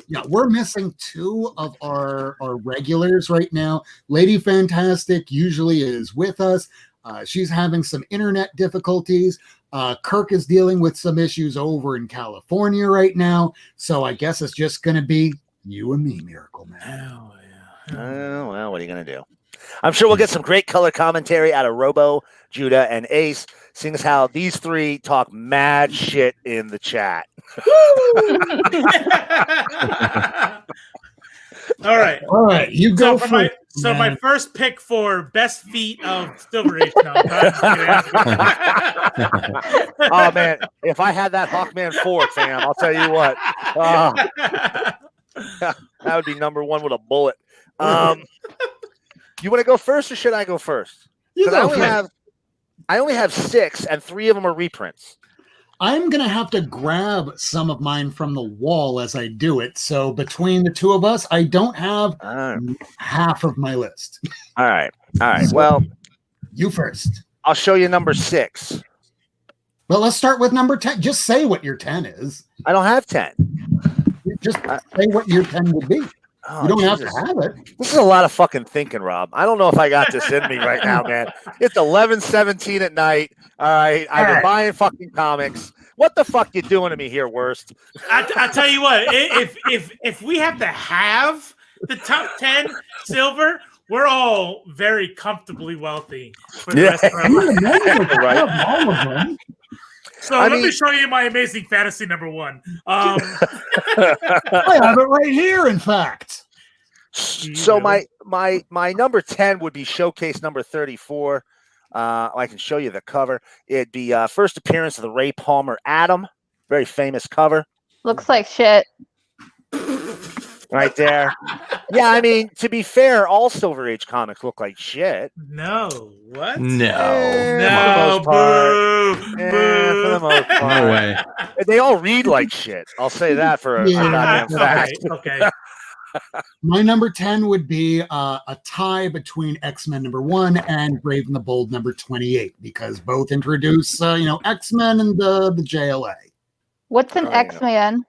Yeah, we're missing 2 of our regulars right now. Lady Fantastic usually is with us. She's having some internet difficulties. Kirk is dealing with some issues over in California right now. So I guess it's just going to be you and me, Miracleman. Oh, yeah. Oh, well, what are you going to do? I'm sure we'll get some great color commentary out of Robo, Judah, and Ace, seeing as how these 3 talk mad shit in the chat. All right. All right, you go for my first pick for best feat of Silver Age. No, oh man, if I had that Hawkman 4, fam, I'll tell you what. That would be number 1 with a bullet. You want to go first, or should I go first? Because I only have 6, and 3 of them are reprints. I'm going to have to grab some of mine from the wall as I do it. So between the 2 of us, I don't have half of my list. All right. So, well, you first. I'll show you number 6. Well, let's start with number 10. Just say what your 10 is. I don't have 10. Just say what your 10 would be. You don't have to have it. This is a lot of fucking thinking, Rob. I don't know if I got this in me right now, man. It's 11:17 at night. All right. I've been buying fucking comics. What the fuck you doing to me here, Worst? I tell you what, if we have to have the top 10 silver, we're all very comfortably wealthy for the rest of our life. So let me show you my amazing fantasy number 1. I have it right here, in fact. So my number 10 would be showcase number 34. I can show you the cover. It'd be first appearance of the Ray Palmer Atom. Very famous cover. Looks like shit. Right there. Yeah, I mean, to be fair, all Silver Age comics look like shit. No. What? No. Boo. For the most part. No way. They all read like shit. I'll say that for a goddamn fact. Okay. My number 10 would be a tie between X-Men number 1 and Brave and the Bold number 28, because both introduce, X-Men and the JLA. What's an X-Man?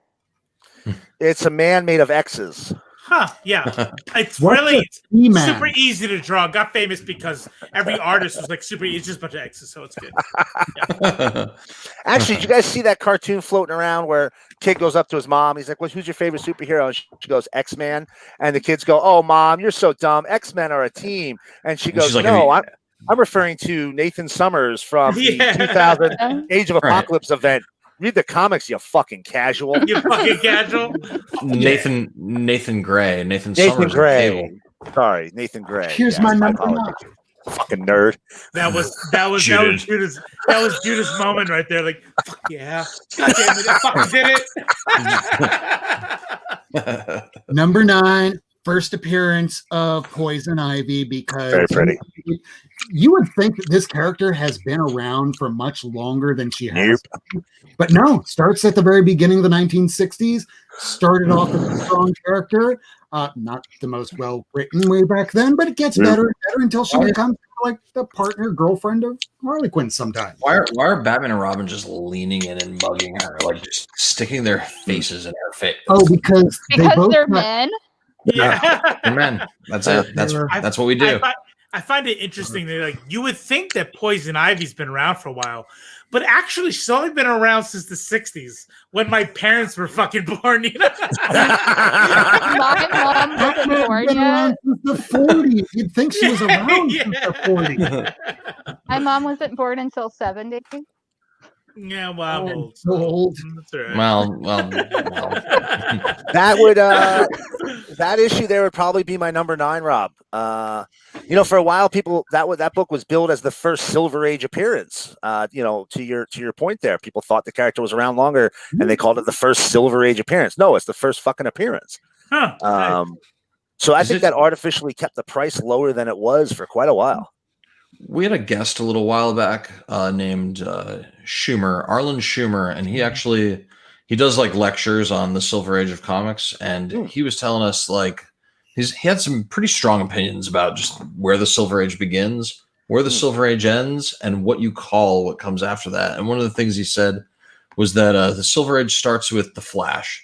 It's a man made of X's. Huh, yeah. It's really super easy to draw. Got famous because every artist was like super easy. It's just a bunch of X's, so it's good. Yeah. Actually, did you guys see that cartoon floating around where kid goes up to his mom? He's like, "Well, who's your favorite superhero?" And she goes, "X-Man." And the kids go, "Oh, Mom, you're so dumb. X-Men are a team." And she goes, like, "No, I'm referring to Nathan Summers from the 2000 Age of Apocalypse event. Read the comics, you fucking casual." You fucking casual. Nathan Gray. Nathan Summers. Gray. Sorry, Nathan Gray. Here's my number 9. Fucking nerd. That was Judah's moment right there. Like, fuck yeah. God damn it, I fucking did it. Number 9, first appearance of Poison Ivy, because very pretty. You would think that this character has been around for much longer than she has. But no, starts at the very beginning of the 1960s, started off as a strong character, not the most well-written way back then, but it gets better and better until she becomes like the partner, girlfriend of Harley Quinn sometimes. Why are Batman and Robin just leaning in and mugging her, like just sticking their faces in her face? Oh, because they're men? Yeah. They're men. That's it. That's what we do. I find it interesting that you would think that Poison Ivy's been around for a while, but actually she's only been around since the 60s when my parents were fucking born. My mom wasn't born yet. Since the 40s. You'd think she was around since the 40s. My mom wasn't born until 70. Yeah, well, I'm old. That's right. Well. That would that issue there would probably be my number 9, Rob. For a while, people that book was billed as the first Silver Age appearance. To your point there, people thought the character was around longer, and they called it the first Silver Age appearance. No, it's the first fucking appearance. Huh. So I think that artificially kept the price lower than it was for quite a while. We had a guest a little while back named Schumer, Arlen Schumer, and he does like lectures on the Silver Age of comics, and he was telling us like he had some pretty strong opinions about just where the Silver Age begins, where the Silver Age ends, and what you call what comes after that. And one of the things he said was that the Silver Age starts with the Flash.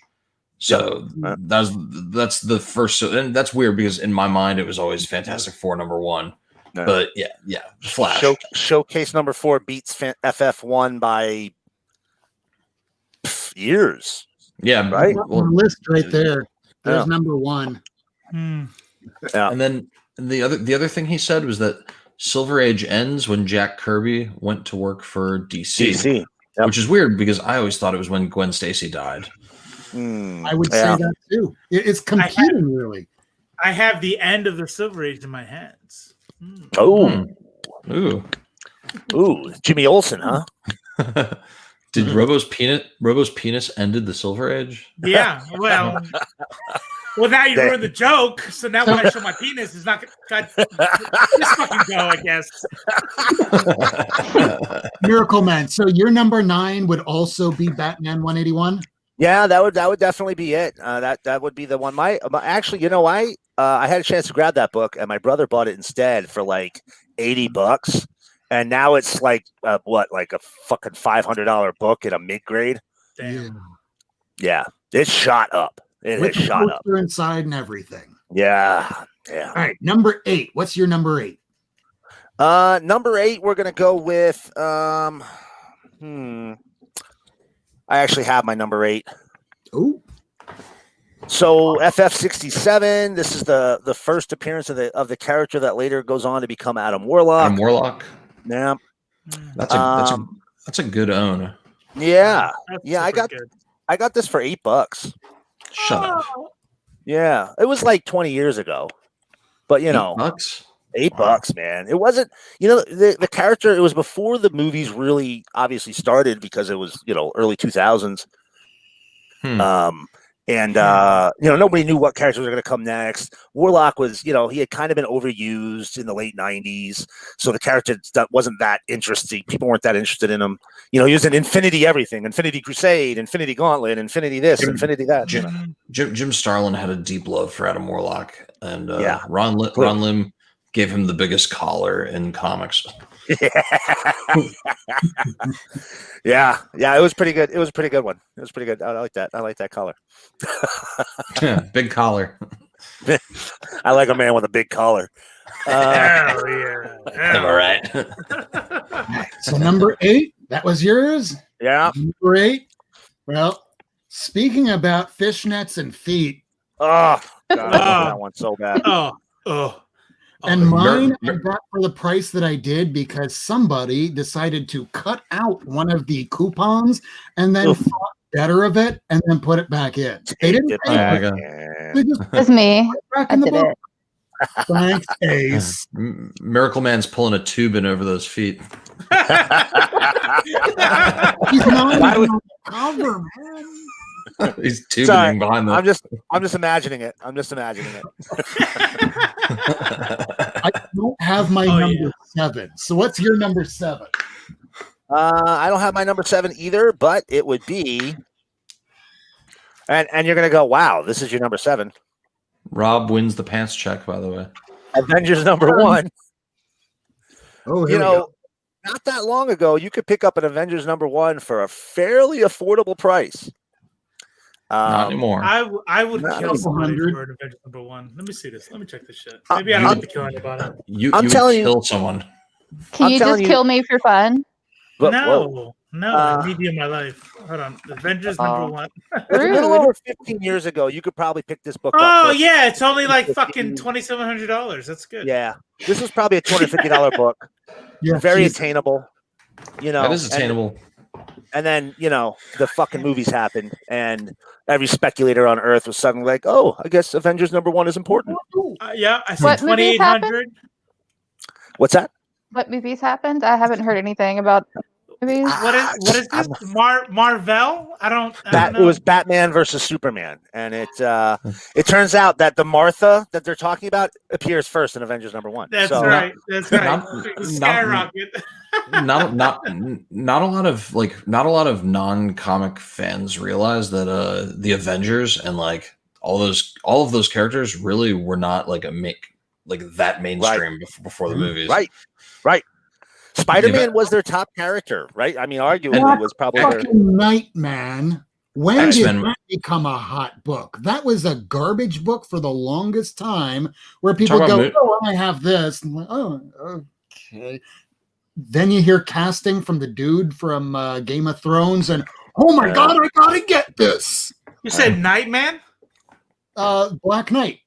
So that's the first, and that's weird because in my mind it was always Fantastic Four #1. No. But yeah, Flash. Showcase #4 beats FF1 by years. Yeah, right. Well, list right there. There's #1. Yeah. And then the other thing he said was that Silver Age ends when Jack Kirby went to work for DC. Yep. Which is weird because I always thought it was when Gwen Stacy died. I would say that too. It's competing, really. I have the end of the Silver Age in my hands. Oh, ooh, Jimmy Olsen, huh? Did Robo's penis ended the Silver Age? Yeah, well, now you ruined the joke. So now when I show my penis, it's not gonna just fucking go, I guess. Miracleman. So your number 9 would also be Batman 181. Yeah, that would definitely be it. That would be the one. Actually, I had a chance to grab that book, and my brother bought it instead for like $80, and now it's like like a fucking $500 book in a mid-grade. Damn. Yeah, it's shot up. It With has the shot up. poster inside and everything. Yeah. All right, number 8. What's your number 8? Number 8, we're gonna go with I actually have my number 8. Oh. So FF67. This is the first appearance of the character that later goes on to become Adam Warlock. Adam Warlock. Yeah. That's a good own. Yeah. That's Yeah. super I got this for $8. Shut up. Yeah. It was like 20 years ago, but $8? $8, man. It wasn't, the character, it was before the movies really obviously started because it was, early 2000s. And nobody knew what characters were going to come next. Warlock was, he had kind of been overused in the late 90s. So the character wasn't that interesting. People weren't that interested in him. He was in Infinity everything, Infinity Crusade, Infinity Gauntlet, Infinity this, Infinity that. Jim Starlin had a deep love for Adam Warlock. And Ron Lim gave him the biggest collar in comics. Yeah, it was pretty good. It was a pretty good one. It was pretty good. I like that. I like that collar. Big collar. I like a man with a big collar. Hell yeah. Am I right? So number 8, that was yours? Yeah. Number 8. Well, speaking about fishnets and feet. Oh, God, I love that one so bad. And mine I got for the price that I did because somebody decided to cut out one of the coupons and then thought better of it and then put it back in. They didn't pay for it. They just It's me. back I in the did book. it. Thanks, Ace. Miracleman's pulling a tube in over those feet. He's not even on the cover, man. He's tubing behind them. I'm just imagining it. I don't have my number 7. So what's your number 7? I don't have my number 7 either, but it would be, and you're gonna go, wow, this is your number 7. Rob wins the pants check, by the way. Avengers #1. Oh, not that long ago, you could pick up an Avengers #1 for a fairly affordable price. Not anymore. I would kill somebody 100. for an Avengers #1. Let me see this. Let me check this shit. Maybe I don't have to kill anybody. You I'm would telling you- kill someone. Can I'm you telling just you- kill me for fun? No, I need you in my life. Hold on. Avengers #1. A little over 15 years ago, you could probably pick this book up. Oh, yeah. It's only like fucking $2,700. That's good. Yeah. This was probably a $250 book. Yeah, Very geez. attainable. That is attainable. And then, the fucking movies happened, and every speculator on Earth was suddenly like, oh, I guess Avengers #1 is important. Yeah, I What said movies 2,800. What's that? What movies happened? I haven't heard anything about movies. What is this? Marvel? I don't know. It was Batman versus Superman, and it turns out that the Martha that they're talking about appears first in Avengers #1. That's So- right. That's right. Not- Skyrocket. not a lot of non-comic fans realize that the Avengers and like all of those characters really were not like that mainstream before the movies. Right. Spider-Man was their top character, right? I mean, arguably was probably their Nightman. When X-Men. did that become a hot book? That was a garbage book for the longest time, where people go, "Oh, I have this." I'm like, "Oh, okay." Then you hear casting from the dude from Game of Thrones, and oh my god, I gotta get this. You said Nightman? Black Knight.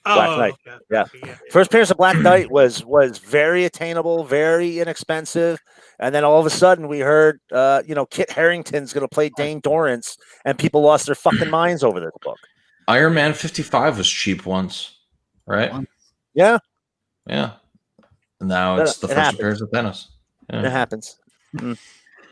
Black Knight. Yeah. First appearance of Black Knight was very attainable, very inexpensive. And then all of a sudden we heard, Kit Harington's going to play Dane Dorrance, and people lost their fucking minds over this book. Iron Man 55 was cheap once, right? Yeah. Yeah. And now it's the first appearance of Thanos. Yeah. It happens.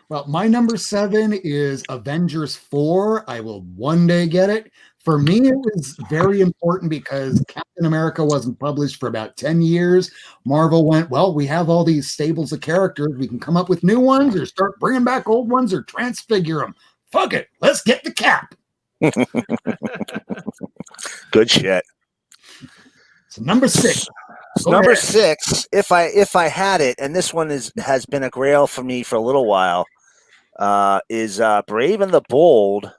Well, my number 7 is Avengers 4. I will one day get it. For me, it was very important because Captain America wasn't published for about 10 years. Marvel went, well, we have all these stables of characters. We can come up with new ones or start bringing back old ones or transfigure them. Fuck it. Let's get the Cap. Good shit. So number 6. Number 6, if I had it, and this one has been a grail for me for a little while, is Brave and the Bold.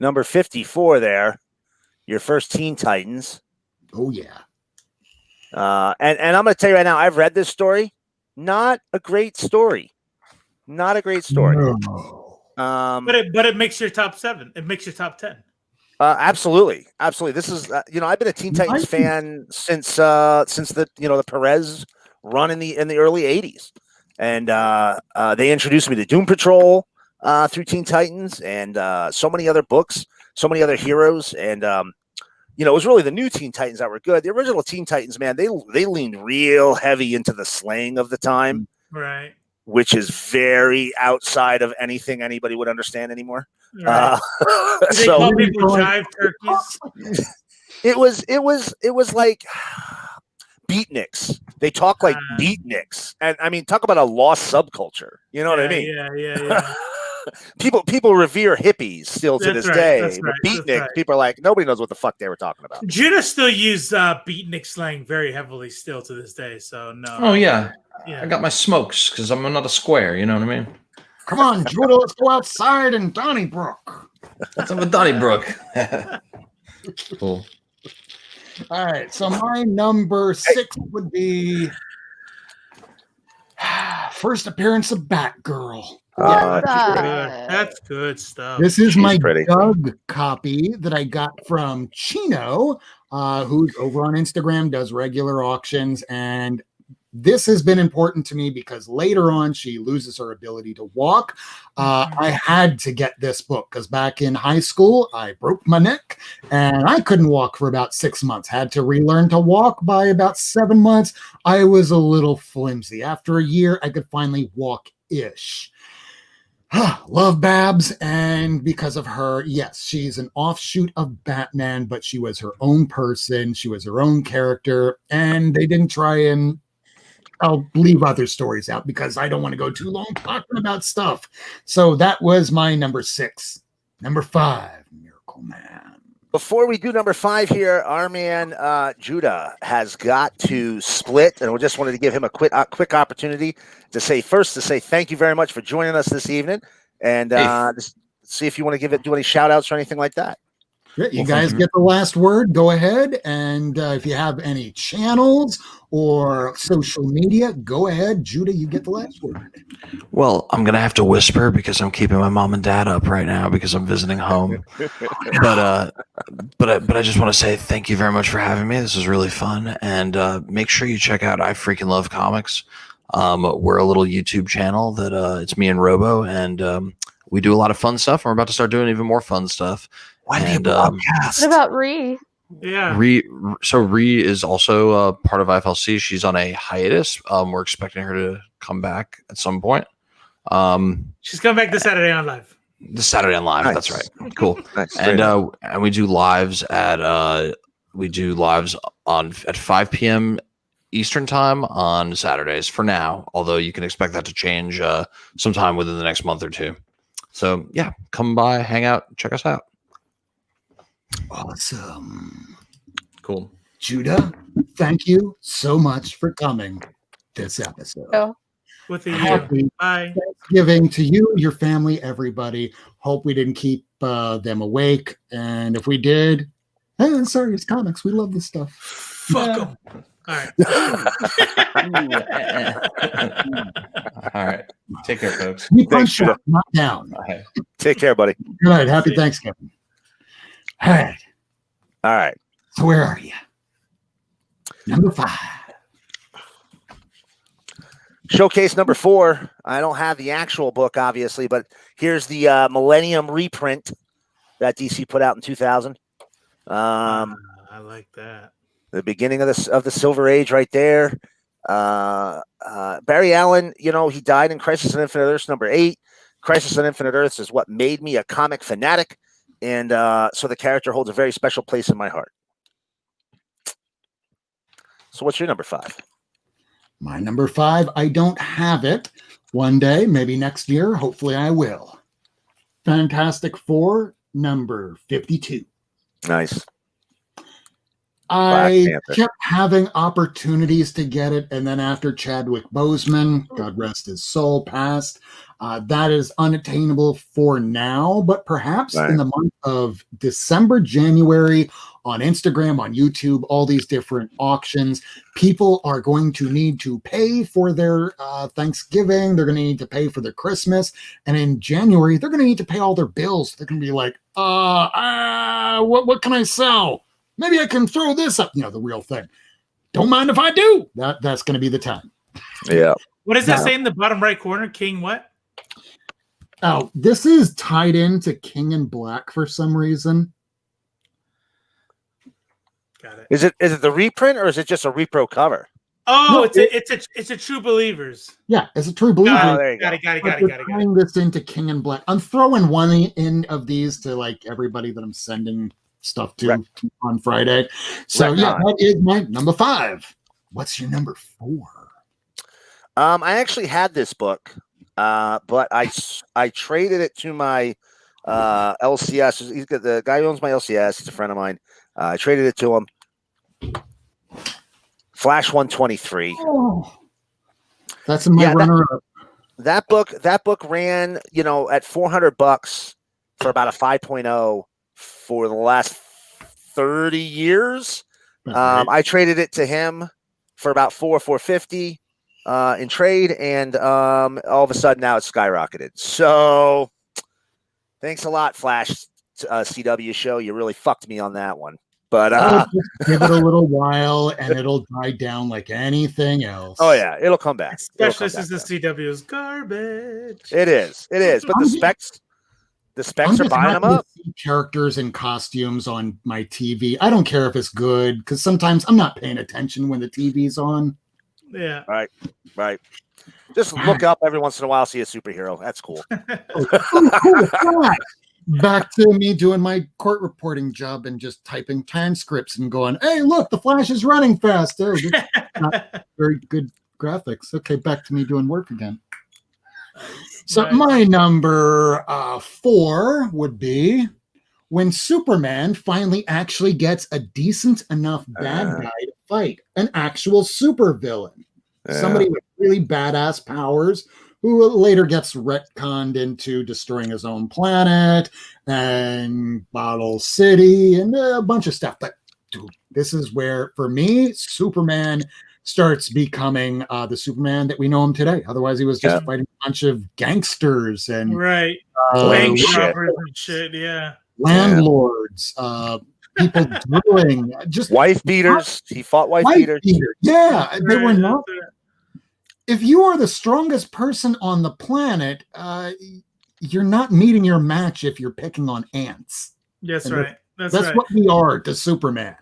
Number 54 there, your first Teen Titans. Oh, yeah. And I'm going to tell you right now, I've read this story. Not a great story. Not a great story. No. But it makes your top 7. It makes your top 10. Absolutely. This is, I've been a Teen Titans fan since the Perez run in the early 80s. And they introduced me to Doom Patrol through Teen Titans, and so many other books, so many other heroes, and it was really the new Teen Titans that were good. The original Teen Titans, man, they leaned real heavy into the slang of the time, right? Which is very outside of anything anybody would understand anymore. Right. They call people jive turkeys. It was like beatniks. They talk like beatniks, and I mean, talk about a lost subculture. You know what I mean? Yeah. People revere hippies still to this day. Right, Beatnik, people are like, nobody knows what the fuck they were talking about. Judah still use beatnik slang very heavily still to this day. So no. Oh yeah. I got my smokes because I'm not a square. You know what I mean? Come on, Judah, let's go outside in Donnybrook. Let's have a Donnybrook. Cool. All right, so my number 6 would be first appearance of Batgirl. That's good stuff. This is my Doug copy that I got from Chino, who's over on Instagram, does regular auctions, and this has been important to me because later on she loses her ability to walk. I had to get this book because back in high school, I broke my neck and I couldn't walk for about 6 months. Had to relearn to walk by about 7 months. I was a little flimsy. After a year, I could finally walk-ish. Love Babs, and because of her, yes, she's an offshoot of Batman, but she was her own person. She was her own character, and they didn't try and I'll leave other stories out because I don't want to go too long talking about stuff. So that was my number 6. Number 5, Miracleman. Before we do number 5 here, our man Judah has got to split, and we just wanted to give him a quick opportunity to say thank you very much for joining us this evening, and just see if you want to do any shout outs or anything like that. You guys get the last word. Go ahead. And if you have any channels or social media, go ahead. Judah, you get the last word. Well, I'm going to have to whisper because I'm keeping my mom and dad up right now because I'm visiting home. But I just want to say thank you very much for having me. This was really fun. And make sure you check out I Freaking Love Comics. We're a little YouTube channel that it's me and Robo, and we do a lot of fun stuff. We're about to start doing even more fun stuff. What about Ree? Yeah. Ree is also part of IFLC. She's on a hiatus. We're expecting her to come back at some point. She's coming back this Saturday on Live. This Saturday on Live. Nice. That's right. Cool. Nice. And we do lives at 5 p.m. Eastern time on Saturdays for now. Although you can expect that to change sometime within the next month or two. So yeah, come by, hang out, check us out. Awesome. Cool. Judah, thank you so much for coming this episode. Oh. With you. Happy Bye. Thanksgiving to you, your family, everybody. Hope we didn't keep them awake. And if we did, hey, sorry, it's comics. We love this stuff. Fuck them. All right. All right. Take care, folks. We punch up, not down. Bye. Take care, buddy. Good night. Happy Thanksgiving. All right. All right. So where are you? Number 5. Showcase number 4. I don't have the actual book, obviously, but here's the Millennium reprint that DC put out in 2000. I like that. The beginning of the Silver Age, right there. Barry Allen, he died in Crisis on Infinite Earths number 8. Crisis on Infinite Earths is what made me a comic fanatic, and so the character holds a very special place in my heart. So, what's your number 5? My number 5, I don't have it. One day, maybe next year, hopefully I will. Fantastic Four, number 52. Nice. I kept having opportunities to get it, and then after Chadwick Boseman, God rest his soul, passed, that is unattainable for now, but perhaps in the month of December, January, on Instagram, on YouTube, all these different auctions, people are going to need to pay for their Thanksgiving, they're going to need to pay for their Christmas, and in January, they're going to need to pay all their bills. They're going to be like, what can I sell? Maybe I can throw this up, the real thing. Don't mind if I do. That's going to be the time. Yeah. What does that say in the bottom right corner? King what? Oh, this is tied into King in Black for some reason. Got it. Is it the reprint or is it just a repro cover? Oh, no, it's a True Believers. Yeah, it's a True Believer. Oh, there you got it. Tying this into King in Black. I'm throwing one in of these to like everybody that I'm sending stuff to on Friday. So that is my number 5. What's your number 4? I actually had this book, but I traded it to my LCS. He's got the guy who owns my LCS. He's a friend of mine. I traded it to him. Flash 123. Oh, that's in my runner-up. That book ran, at $400 for about a 5.0 for the last 30 years. I traded it to him for about $450 in trade, and all of a sudden now it's skyrocketed. So thanks a lot, Flash CW show. You really fucked me on that one. But give it a little while and it'll die down like anything else. Oh yeah, it'll come back. Especially since the CW is garbage. It is. But the specs are buying them up. Characters and costumes on my TV. I don't care if it's good because sometimes I'm not paying attention when the TV's on. Yeah. Right. Just look up every once in a while, see a superhero. That's cool. Cool. Back to me doing my court reporting job and just typing transcripts and going, hey, look, the Flash is running fast. Oh, not very good graphics. Okay, back to me doing work again. So my number 4 would be when Superman finally actually gets a decent enough bad guy to fight, an actual supervillain. Somebody with really badass powers who later gets retconned into destroying his own planet and Bottle City and a bunch of stuff. But dude, this is where, for me, Superman starts becoming the Superman that we know him today. Otherwise, he was just fighting a bunch of gangsters and bank robbers and shit. Yeah, landlords, people drilling, just wife beaters. He fought wife beaters. Yeah, they were not. If you are the strongest person on the planet, you're not meeting your match if you're picking on ants. That's right. That's what we are to Superman.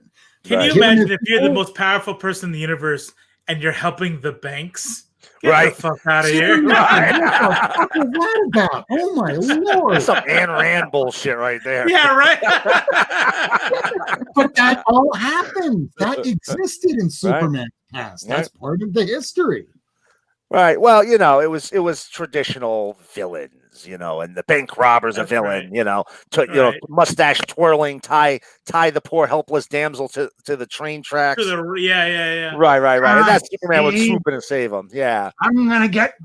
Can you imagine if you're the most powerful person in the universe and you're helping the banks? Get the fuck out of here. What the fuck is that about? Oh my lord. That's some Ayn Rand bullshit right there. Yeah, right. But that all happened. That existed in Superman's past. That's part of the history. Right. Well, it was traditional villains. villains, and the bank robber's a villain, Right. mustache twirling, tie the poor helpless damsel to the train tracks. Yeah. Right. And that Superman would swoop in and save him. Yeah. I'm gonna get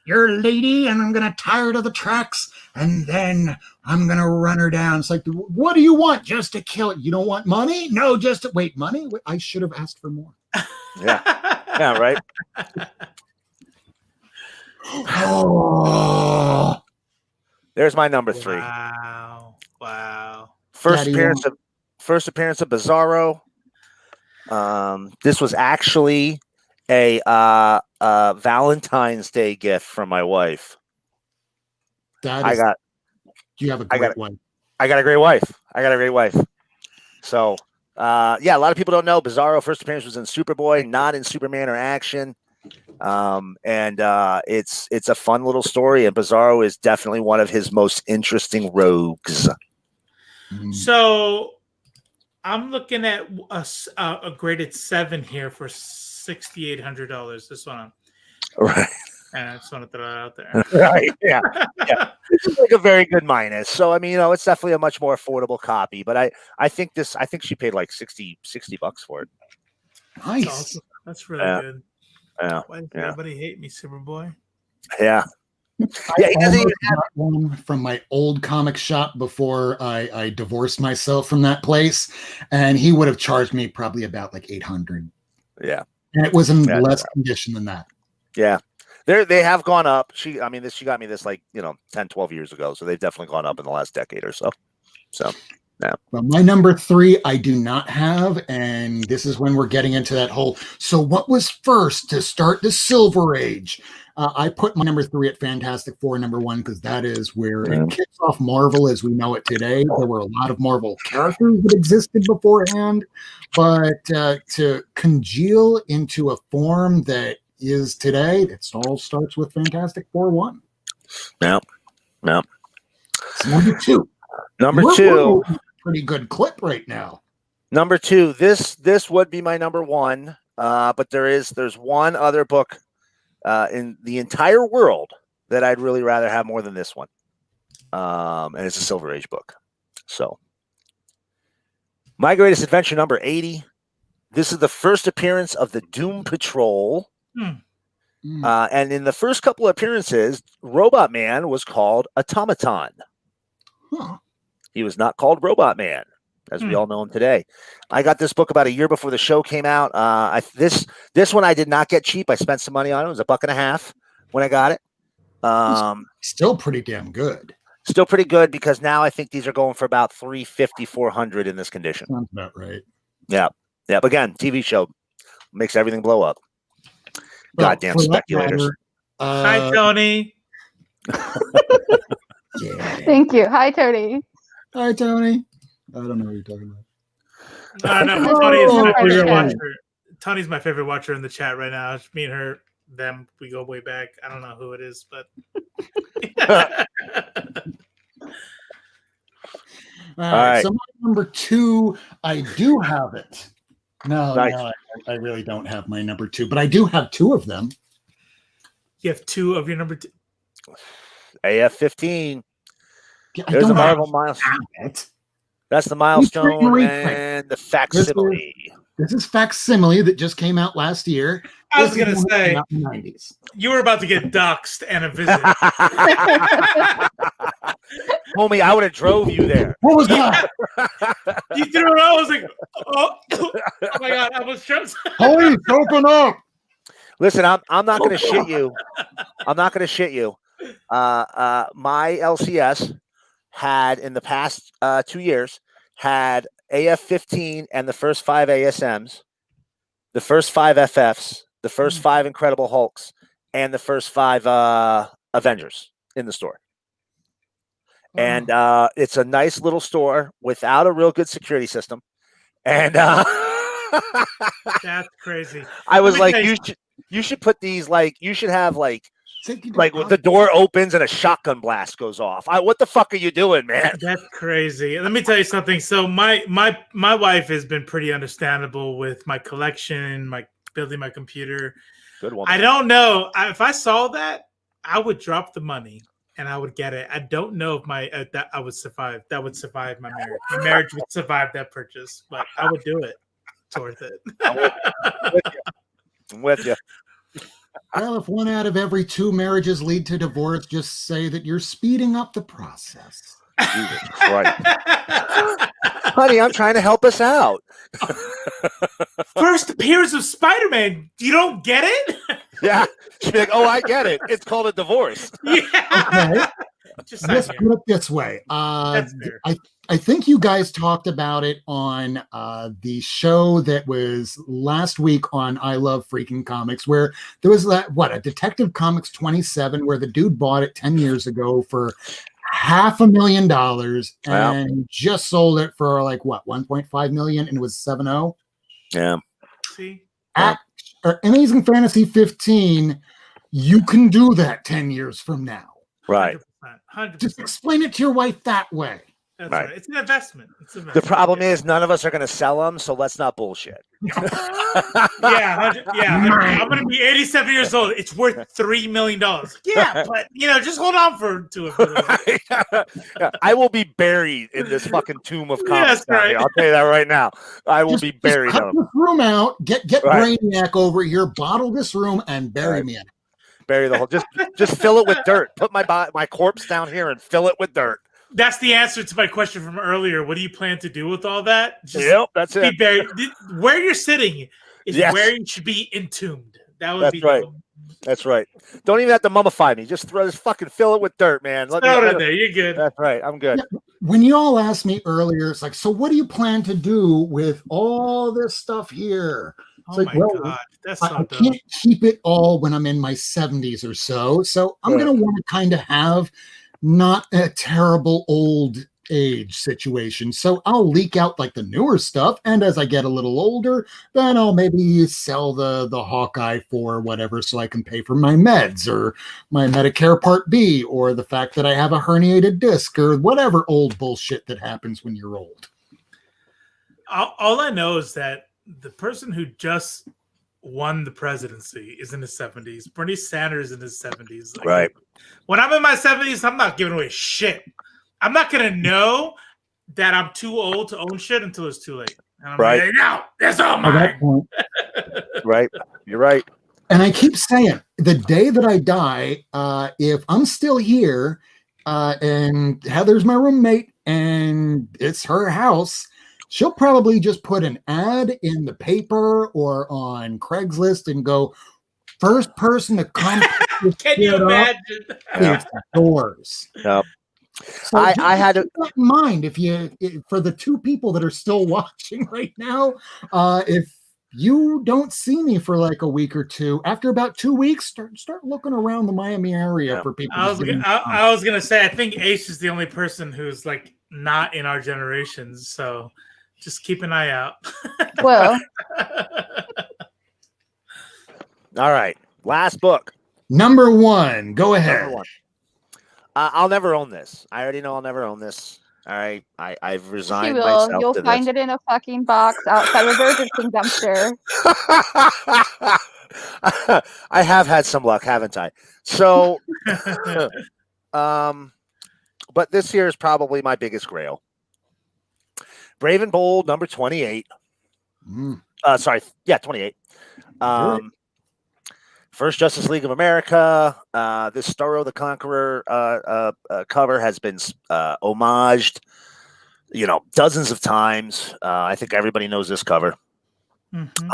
your lady, and I'm gonna tie her to the tracks, and then I'm gonna run her down. It's like, what do you want? Just to kill it? You don't want money? No, just to wait. Money? I should have asked for more. Yeah, right. Oh, there's my number 3. Wow. First appearance of Bizarro. This was actually a Valentine's Day gift from my wife. you have a great wife. I got a great wife. So, a lot of people don't know Bizarro first appearance was in Superboy, not in Superman or Action. It's a fun little story, and Bizarro is definitely one of his most interesting rogues. So I'm looking at a graded 7 here for $6,800. This one, Right? And I just want to throw it out there. Right? Yeah. It's like a very good minus. So I mean, it's definitely a much more affordable copy. But I think she paid like $60 for it. Nice. That's awesome. That's really good. Yeah. Why does everybody hate me, Superboy? Yeah. Yeah, he doesn't even have one from my old comic shop before I divorced myself from that place, and he would have charged me probably about like $800. Yeah, and it was in less condition than that. Yeah, they have gone up. She got me this like 10, 12 years ago, so they've definitely gone up in the last decade or so. So. Yeah. Well, my number 3 I do not have, and this is when we're getting into that whole. So, what was first to start the Silver Age? I put my number 3 at Fantastic Four, number 1, because that is where it kicks off Marvel as we know it today. There were a lot of Marvel characters that existed beforehand, but to congeal into a form that is today, it all starts with Fantastic Four 1. Yeah. So number 2. Number 2. Pretty good clip right now. Number 2. This would be my number 1, but there's one other book in the entire world that I'd really rather have more than this one, and it's a Silver Age book. So, My Greatest Adventure number 80. This is the first appearance of the Doom Patrol, and in the first couple of appearances, Robot Man was called Automaton. Huh. He was not called Robot Man, as we all know him today. I got this book about a year before the show came out. This one I did not get cheap. I spent some money on it. It was $1.50 when I got it. Still pretty damn good. Still pretty good, because now I think these are going for about $350, $400 in this condition. Sounds about right. Yeah. But again, TV show makes everything blow up. Goddamn speculators. Hi, Tony. Thank you. Hi, Tony. Hi, Tony. I don't know what you're talking about. No, Tony is my favorite watcher. Tony's my favorite watcher in the chat right now. It's me and her, we go way back. I don't know who it is, but. All right. So my number 2, I do have it. No, I really don't have my number 2, but I do have 2 of them. You have 2 of your number 2. AF-15. Yeah, there's a Marvel milestone. That's the milestone and the facsimile. This is facsimile that just came out last year. I was going to say, in the 90s. You were about to get doxxed and a visit. Homie, I would have drove you there. What was that? You threw it out. I was like, oh my God, I was trying to. Please open up. Listen, I'm not going to shit you. I'm not going to shit you. My LCS had, in the past 2 years, had AF-15 and the first 5 ASMs, the first 5 FFs, the first 5 Incredible Hulks, and the first 5 Avengers in the store. And it's a nice little store without a real good security system. And that's crazy. I was like, you should put these, like, you should have like the door opens and a shotgun blast goes off. What the fuck are you doing, man? That's crazy. Let me tell you something. So my wife has been pretty understandable with my collection, my building my computer. Good one. I don't know. If I saw that, I would drop the money. and I would get it. I don't know if my that I would survive. That would survive my marriage. My marriage would survive that purchase, but I would do it. It's worth it. I'm with you. Well, if 1 out of every 2 marriages lead to divorce, just say that you're speeding up the process. Jesus Christ. Honey, I'm trying to help us out. First appearance of Spider-Man. You don't get it? Yeah. She'd be like, oh, I get it. It's called a divorce. Yeah. Okay. Just Let's sign put it this way. That's fair. I think you guys talked about it on the show that was last week on I Love Freaking Comics, where there was a Detective Comics 27, where the dude bought it 10 years ago for $500,000 and just sold it for like what, 1.5 million, and it was 7.0. Yeah. See? Amazing Fantasy 15, you can do that 10 years from now. Right. 100%. Just explain it to your wife that way. That's Right. right. It's an investment. The problem is none of us are going to sell them, so let's not bullshit. Yeah, I'm going to be 87 years old. It's worth $3 million. Yeah, but just hold on to it. Yeah, I will be buried in this fucking tomb of comics. Yes, right. I'll tell you that right now. I will be buried. Just cut this room out. Get Right. Brainiac over here. Bottle this room and bury me in it. Bury the whole. Just fill it with dirt. Put my corpse down here and fill it with dirt. That's the answer to my question from earlier. What do you plan to do with all that? Yep, that's be it. buried. Where you're sitting is Yes. where you should be entombed. That would That's be right. That's right. Don't even have to mummify me. Just fucking fill it with dirt, man. Throw it in there. You're good. That's right. I'm good. Yeah. When you all asked me earlier, it's like, so what do you plan to do with all this stuff here? It's Oh like, my God. That's so I dumb. can't keep it all when I'm in my 70s or so. So I'm going to want to kind of have not a terrible old age situation. So I'll leak out like the newer stuff. And as I get a little older, then I'll maybe sell the Hawkeye for whatever so I can pay for my meds or my Medicare Part B or the fact that I have a herniated disc or whatever old bullshit that happens when you're old. All I know is that the person who just won the presidency is in his 70s. Bernie Sanders in his 70s. Like, Right. When I'm in my 70s, I'm not giving away shit. I'm not going to know that I'm too old to own shit until it's too late. And I'm Right. like, no, that's all At that mine. point, Right. You're right. and I keep saying, the day that I die, if I'm still here and Heather's my roommate and it's her house, she'll probably just put an ad in the paper or on Craigslist and go, first person to come. Can you imagine? It's yours. Yep. So I had to keep that in mind for the 2 people that are still watching right now, if you don't see me for like a week or 2, after about 2 weeks, start looking around the Miami area for people. I was gonna say, I think Ace is the only person who's like not in our generation, so just keep an eye out. Well, all right. Last book. Number 1, go ahead. Number 1. I'll never own this. I already know I'll never own this. All right. I've you resigned will. myself You'll to find this. it in a fucking box outside of Burger King dumpster. I have had some luck, haven't I? So, but this here is probably my biggest grail. Brave and Bold, number 28. Sorry, yeah, 28. First Justice League of America. This Starro the Conqueror cover has been homaged, dozens of times. I think everybody knows this cover. Mm-hmm.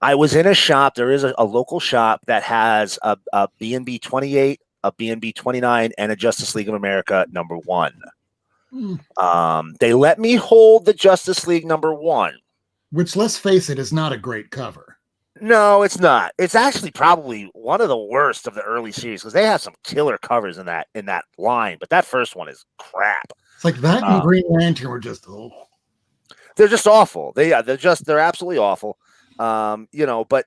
I was in a shop. There is a local shop that has a B&B 28, a B&B 29, and a Justice League of America number 1. They let me hold the Justice League number 1. Which, let's face it, is not a great cover. No, it's not. It's actually probably one of the worst of the early series because they have some killer covers in that line, but that first one is crap. It's like that and Green Lantern were just they're just awful. They're absolutely awful. But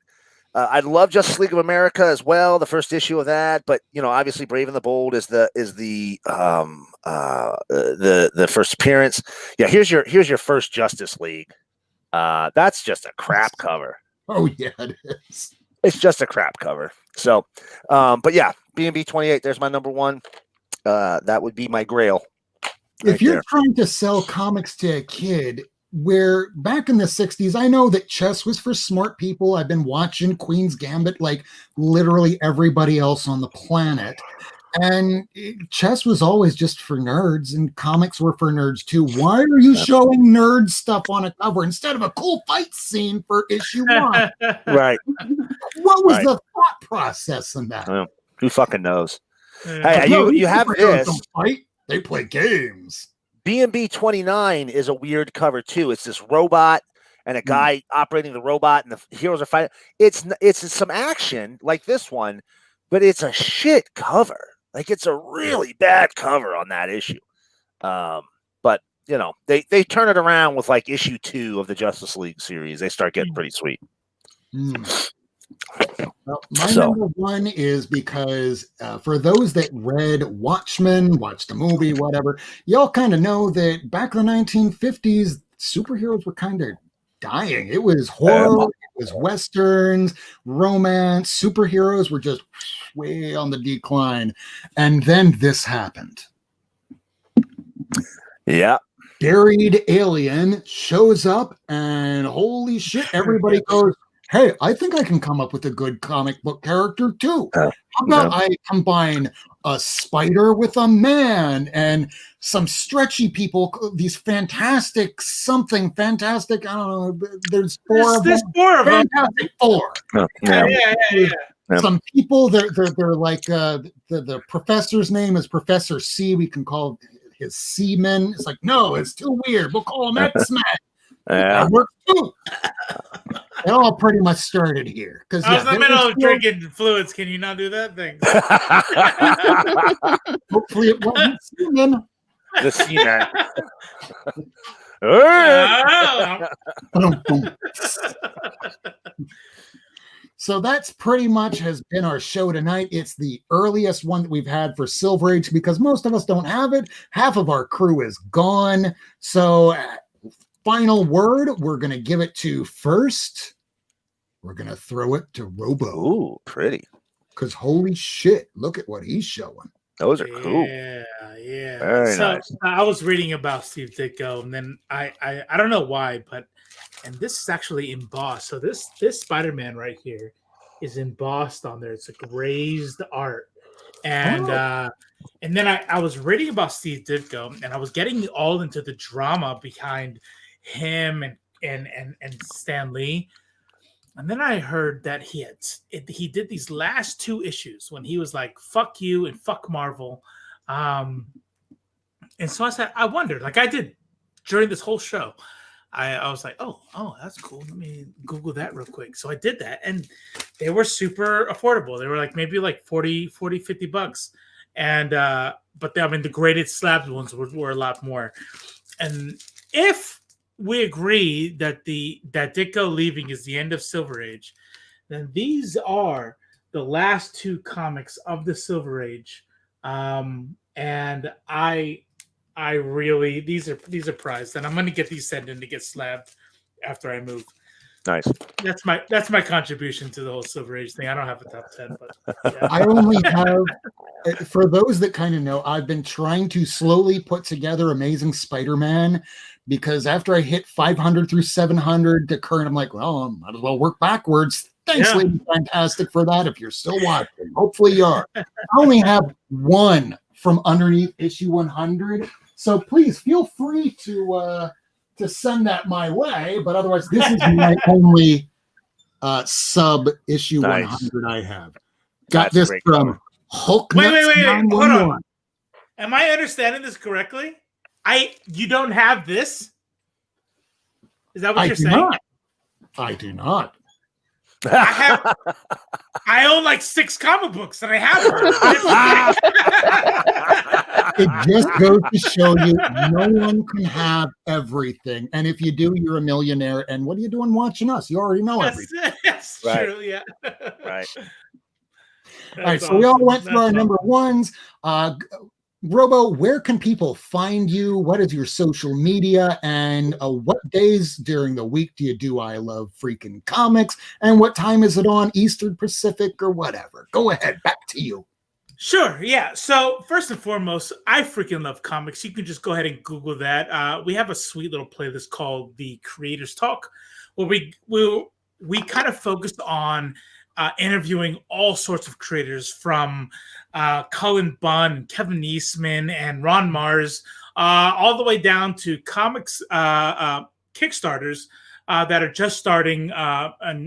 I love Justice League of America as well, the first issue of that. But obviously Brave and the Bold is the first appearance. Yeah, here's your first Justice League. That's just a crap cover. Oh yeah, it is. It's just a crap cover. So, but yeah, B&B 28. There's my number one. That would be my grail. If you're trying to sell comics to a kid, where back in the 60s, I know that chess was for smart people. I've been watching Queen's Gambit like literally everybody else on the planet. And chess was always just for nerds, and comics were for nerds too. Why are you showing nerd stuff on a cover instead of a cool fight scene for issue 1? Right. What was the thought process in that? Who fucking knows? Hey, you have this. Don't fight. They play games. B&B 29 is a weird cover too. It's this robot and a guy operating the robot, and the heroes are fighting. It's some action like this one, but it's a shit cover. Like, it's a really bad cover on that issue. But you know, they turn it around with like issue 2 of the Justice League series. They start getting pretty sweet. Well, my number one is because for those that read Watchmen, watched the movie, whatever, y'all kind of know that back in the 1950s, superheroes were kind of dying. It was horror, it was westerns, romance. Superheroes were just way on the decline. And then this happened. Yeah. Buried alien shows up, and holy shit, everybody goes, hey, I think I can come up with a good comic book character too. How about I combine a spider with a man and some stretchy people, these fantastic, I don't know, there's 4 of them. There's 4 of them. Fantastic 4. Yeah. Some people, they're like, the professor's name is Professor C. We can call his Seaman. It's like, no, it's too weird. We'll call him X-Men. That works too. It all pretty much started here. Because I was in the middle of drinking fluids. Can you not do that thing? Hopefully it wasn't semen. The seaman. So that's pretty much has been our show tonight. It's the earliest one that we've had for Silver Age because most of us don't have it. Half of our crew is gone. So final word, we're going to give it to first. We're going to throw it to Robo. Ooh, pretty. Because holy shit, look at what he's showing. Those are cool. Yeah. Very so nice. I was reading about Steve Ditko, and then I don't know why, and this is actually embossed. So this Spider-Man right here is embossed on there. It's like raised art. And and then I was reading about Steve Ditko, and I was getting all into the drama behind him and Stan Lee. And then I heard that he did these last 2 issues when he was like, fuck you and fuck Marvel. And so I said, I wondered, like I did during this whole show, I was like, oh, that's cool. Let me Google that real quick. So I did that, and they were super affordable. They were like maybe like $40-$50. And but the graded slabs ones were a lot more. And if we agree that that Ditko leaving is the end of Silver Age, then these are the last 2 comics of the Silver Age. And I really these are prized, and I'm going to get these sent in to get slabbed after I move. Nice. That's my contribution to the whole Silver Age thing. I don't have a top 10, but yeah. I only have, for those that kind of know, I've been trying to slowly put together Amazing Spider-Man because after I hit 500 through 700 to current, I'm like, well, I might as well work backwards. Thanks, Lady Fantastic, for that. If you're still watching, hopefully you are. I only have 1 from underneath issue 100. So please feel free to send that my way. But otherwise, this is my only sub issue 100 I have. Got That's this from Hulk. Wait, hold on. Am I understanding this correctly? You don't have this? Is that what you're saying? I do not. I own like 6 comic books and I have them. It just goes to show you no one can have everything. And if you do, you're a millionaire. And what are you doing watching us? You already know everything. That's true, yeah. Right. All right, so we all went through our number ones. Robo, where can people find you? What is your social media? And what days during the week do you do I Love Freaking Comics? And what time is it on, Eastern, Pacific, or whatever? Go ahead. Back to you. Sure, yeah. So first and foremost, I freaking love comics. You can just go ahead and Google that. We have a sweet little playlist called The Creators Talk, where we kind of focused on interviewing all sorts of creators, from Cullen Bunn, Kevin Eastman, and Ron Mars, all the way down to comics Kickstarters that are just starting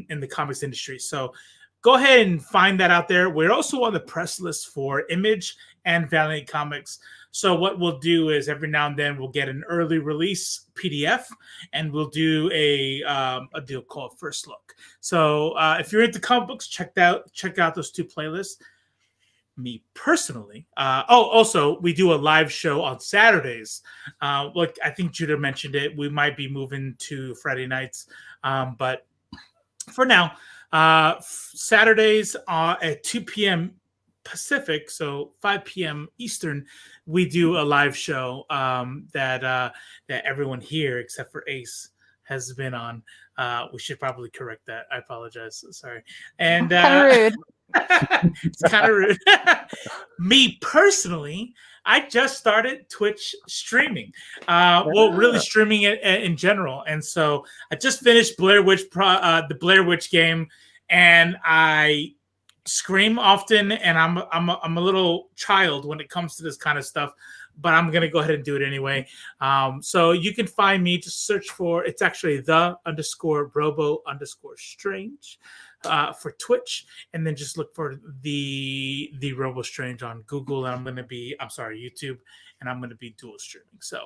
in the comics industry. So go ahead and find that out there. We're also on the press list for Image and Valiant Comics. So what we'll do is every now and then we'll get an early release PDF, and we'll do a deal called First Look. So if you're into comic books, check out those two playlists. Me personally, also we do a live show on Saturdays. Like I think Judah mentioned it, we might be moving to Friday nights, but for now, Saturdays at 2 p.m. Pacific, so 5 p.m. Eastern, we do a live show that everyone here except for Ace has been on. We should probably correct that. I apologize. Sorry. And Kind of rude. it's kind of rude. Me personally, I just started Twitch streaming. Really streaming it in general. And so I just finished the Blair Witch game, and I scream often, and I'm a little child when it comes to this kind of stuff, but I'm gonna go ahead and do it anyway. So you can find me, just search for, it's actually _Robo_Strange for Twitch, and then just look for the Robo Strange on Google, and YouTube, and I'm gonna be dual streaming. So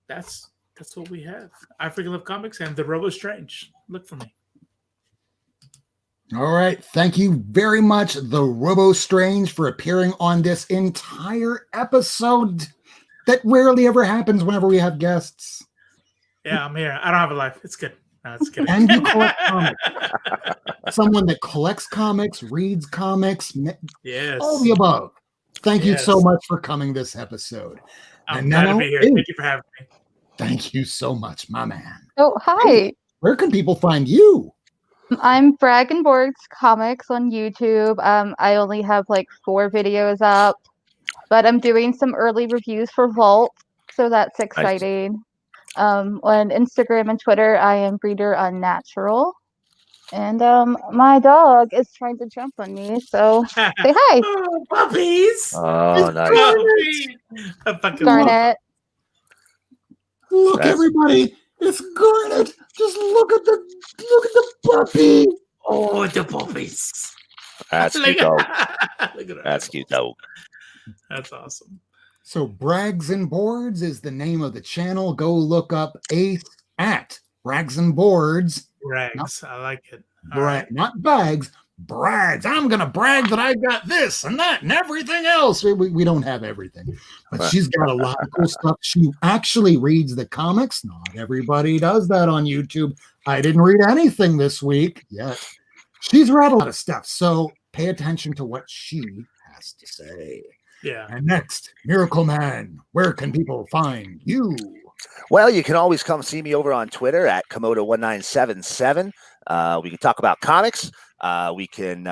that's what we have. I freaking love comics and the Robo Strange. Look for me. All right. Thank you very much, the Robo Strange, for appearing on this entire episode. That rarely ever happens whenever we have guests. Yeah, I'm here. I don't have a life. It's good. No, it's good. And you collect comics. Someone that collects comics, reads comics, yes, all the above. Thank you Yes. so much for coming this episode. I'm glad to be here. Thank you for having me. Thank you so much, my man. Oh, hi. Where can people find you? I'm Brag and Boards Comics on YouTube. I only have like 4 videos up, but I'm doing some early reviews for Vault, so that's exciting. On Instagram and Twitter, I am Breeder Unnatural. And my dog is trying to jump on me, so say hi. Oh, puppies! Oh, nice. Garnet. Look, everybody, it's Garnet. Just look at the puppy. Oh, the puppies! That's cute, dog. That's cute, dog. That's awesome. So Brags and Boards is the name of the channel. Go look up Ace at Brags and Boards. Rags, I like it. Not bags, brags. I'm gonna brag that I got this and that and everything else. We don't have everything, but she's got a lot of cool stuff. She actually reads the comics. Not everybody does that on YouTube. I didn't read anything this week yet. She's read a lot of stuff, so pay attention to what she has to say. Yeah. And next, Miracleman, where can people find you? Well, you can always come see me over on Twitter at Komodo1977. We can talk about comics. We can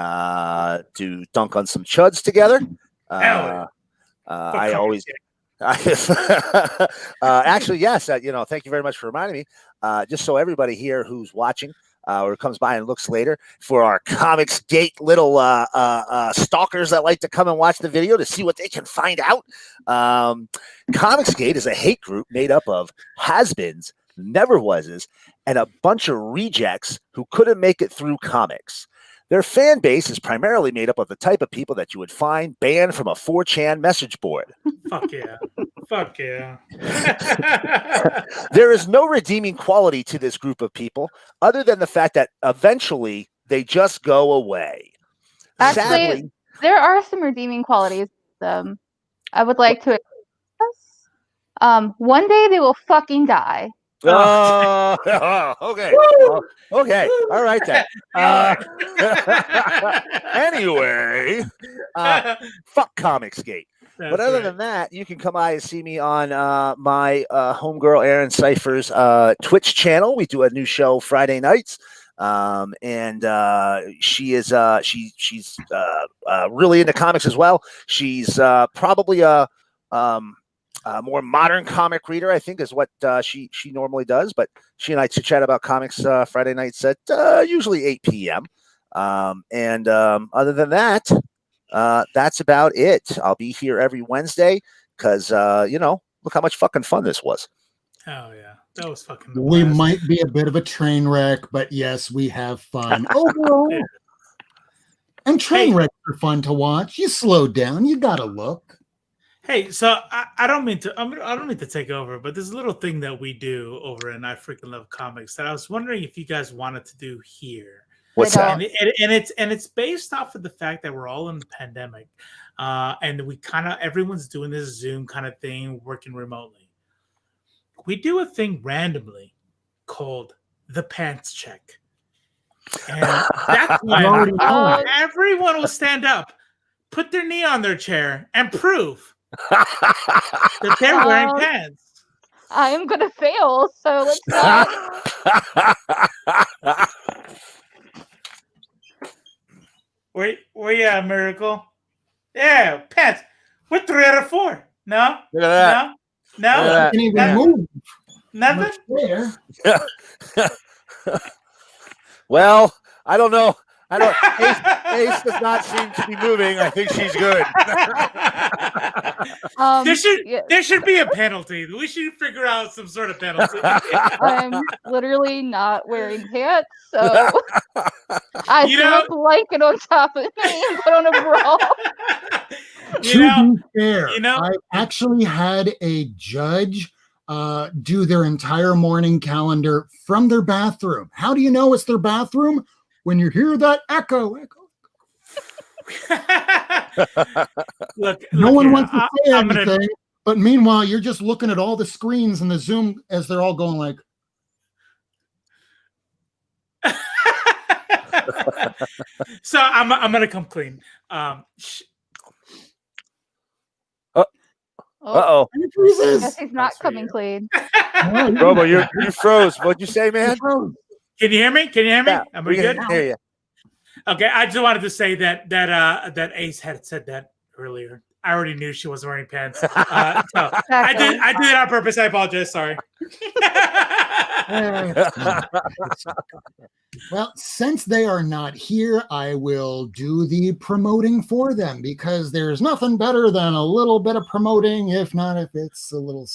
do dunk on some chuds together. I always actually, yes. Thank you very much for reminding me. Just so everybody here who's watching or comes by and looks later, for our Comics Gate little stalkers that like to come and watch the video to see what they can find out. Comics Gate is a hate group made up of has-beens, never-wases, and a bunch of rejects who couldn't make it through comics. Their fan base is primarily made up of the type of people that you would find banned from a 4chan message board. Fuck yeah. Fuck yeah. There is no redeeming quality to this group of people other than the fact that eventually they just go away. Actually, Sadly, there are some redeeming qualities. I would like to express. One day they will fucking die. Okay. Okay. All right then. Anyway, fuck Comicsgate. But other than that, you can come by and see me on my homegirl Erin Cypher's Twitch channel. We do a new show Friday nights. And she is she's really into comics as well. She's probably a more modern comic reader, I think, is what she normally does. But she and I chat about comics Friday nights at usually 8 p.m. And other than that, that's about it. I'll be here every Wednesday because look how much fucking fun this was. Oh yeah. That was fucking. We might be a bit of a train wreck, but yes, we have fun overall. Yeah. And train wrecks are fun to watch. You slow down. You gotta look. Hey, so I don't mean to. I don't mean to take over, but there's a little thing that we do over in I Freaking Love Comics that I was wondering if you guys wanted to do here. What's that? And it's based off of the fact that we're all in the pandemic, and we everyone's doing this Zoom kind of thing, working remotely. We do a thing randomly called the pants check. And that's when everyone will stand up, put their knee on their chair, and prove that they're wearing pants. I am going to fail, so let's not. Where you at, Miracle? Yeah, pants. We're 3 out of 4. No? Look at that. No? I can't even move. Nothing? Well, I don't know. Ace does not seem to be moving. I think she's good. There should be a penalty. We should figure out some sort of penalty. I'm literally not wearing pants, so I threw a blanket on top of me and put on a bra. To be fair, I actually had a judge do their entire morning calendar from their bathroom. How do you know it's their bathroom? When you hear that echo. No one wants to say anything, but meanwhile, you're just looking at all the screens in the Zoom as they're all going like. So I'm gonna come clean. Uh-oh. Guess he's not coming clean. Robo, you froze. What'd you say, man? Can you hear me? Yeah, Am we good? Hear you. Okay, I just wanted to say that Ace had said that earlier. I already knew she wasn't wearing pants. So I did it on purpose. I apologize. Sorry. Well, since they are not here, I will do the promoting for them because there's nothing better than a little bit of promoting, if it's a little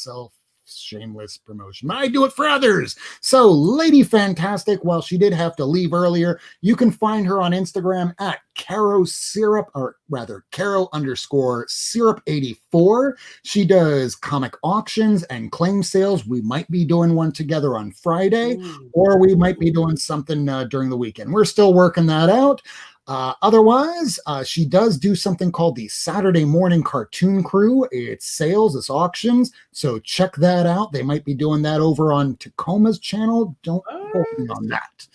shameless promotion. I do it for others. So Lady Fantastic, while she did have to leave earlier, you can find her on Instagram at Caro_syrup84. She does comic auctions and claim sales. We might be doing one together on Friday, or we might be doing something during the weekend. We're still working that out. Otherwise, she does do something called the Saturday Morning Cartoon Crew. It's sales, it's auctions. So check that out. They might be doing that over on Tacoma's channel. Don't quote me on that.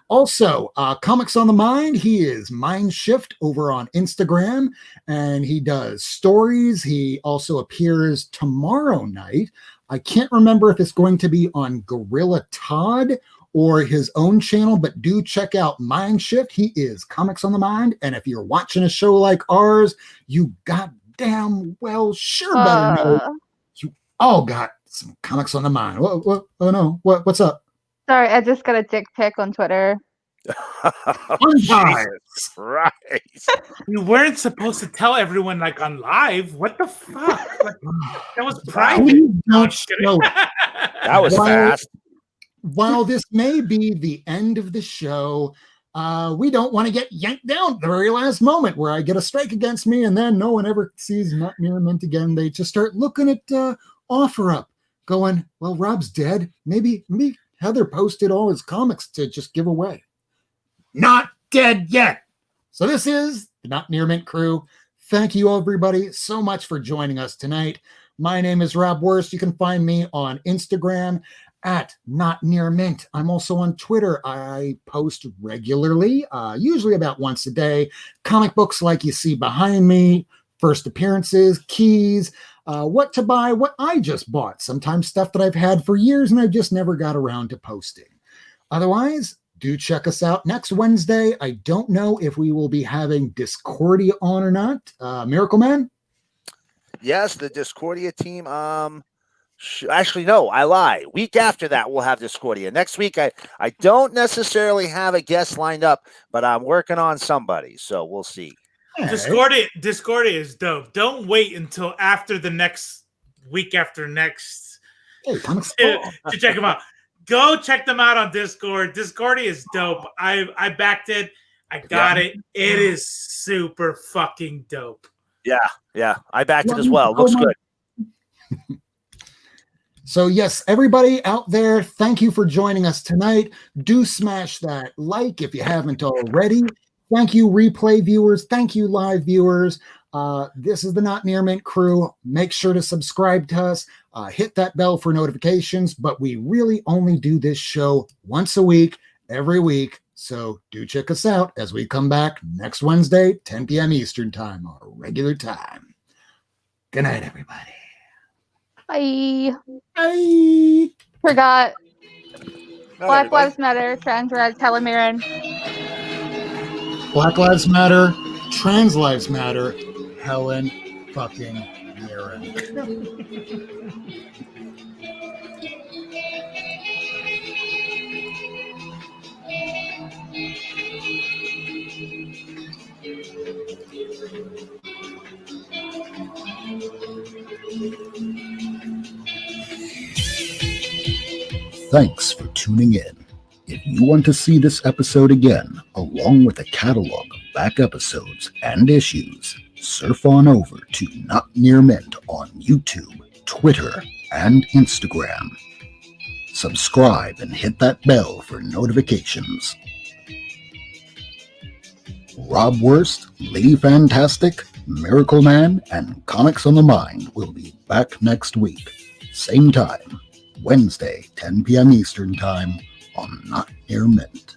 Also, Comics on the Mind. He is Mind Shift over on Instagram, and he does stories. He also appears tomorrow night. I can't remember if it's going to be on Gorilla Todd or his own channel, but do check out Mind Shift. He is Comics on the Mind, and if you're watching a show like ours, you goddamn well sure better know you all got some Comics on the Mind. Oh no, what's up? Sorry, I just got a dick pic on Twitter. Jesus Christ. You weren't supposed to tell everyone like on live. What the fuck? That was private. That was fast. While this may be the end of the show, we don't want to get yanked down at the very last moment where I get a strike against me and then no one ever sees Not Near Mint again. They just start looking at OfferUp going, well, Rob's dead. Maybe Heather posted all his comics to just give away. Not dead yet. So this is the Not Near Mint crew. Thank you, everybody, so much for joining us tonight. My name is Rob Wurst. You can find me on Instagram at Not Near Mint. I'm also on Twitter. I post regularly, usually about once a day, comic books like you see behind me, first appearances, keys, what to buy, what I just bought, sometimes stuff that I've had for years and I just never got around to posting. Otherwise, do check us out next Wednesday. I don't know if we will be having Discordia on or not. Miracleman? Yes, the Discordia team. Actually, no, I lie. Week after that, we'll have Discordia. Next week, I don't necessarily have a guest lined up, but I'm working on somebody, so we'll see. Discordia is dope. Don't wait until after the next week after next to check them out. Go check them out on Discord. Discordia is dope. I backed it. I got it. It is super fucking dope. Yeah. I backed it as well. Looks good. So yes, everybody out there, thank you for joining us tonight. Do smash that like if you haven't already. Thank you, replay viewers. Thank you, live viewers. This is the Not Near Mint crew. Make sure to subscribe to us. Hit that bell for notifications. But we really only do this show once a week, every week. So do check us out as we come back next Wednesday, 10 p.m. Eastern Time, our regular time. Good night, everybody. Bye. Bye. Forgot. Black Lives Matter, trans rights, Helen Mirren. Black Lives Matter, trans lives matter, Helen fucking Mirren. Thanks for tuning in. If you want to see this episode again, along with a catalog of back episodes and issues, surf on over to Not Near Mint on YouTube, Twitter, and Instagram. Subscribe and hit that bell for notifications. Rob Wurst, Lady Fantastic, Miracleman, and Comics on the Mind will be back next week. Same time, Wednesday, 10 p.m. Eastern Time on Not Near Mint.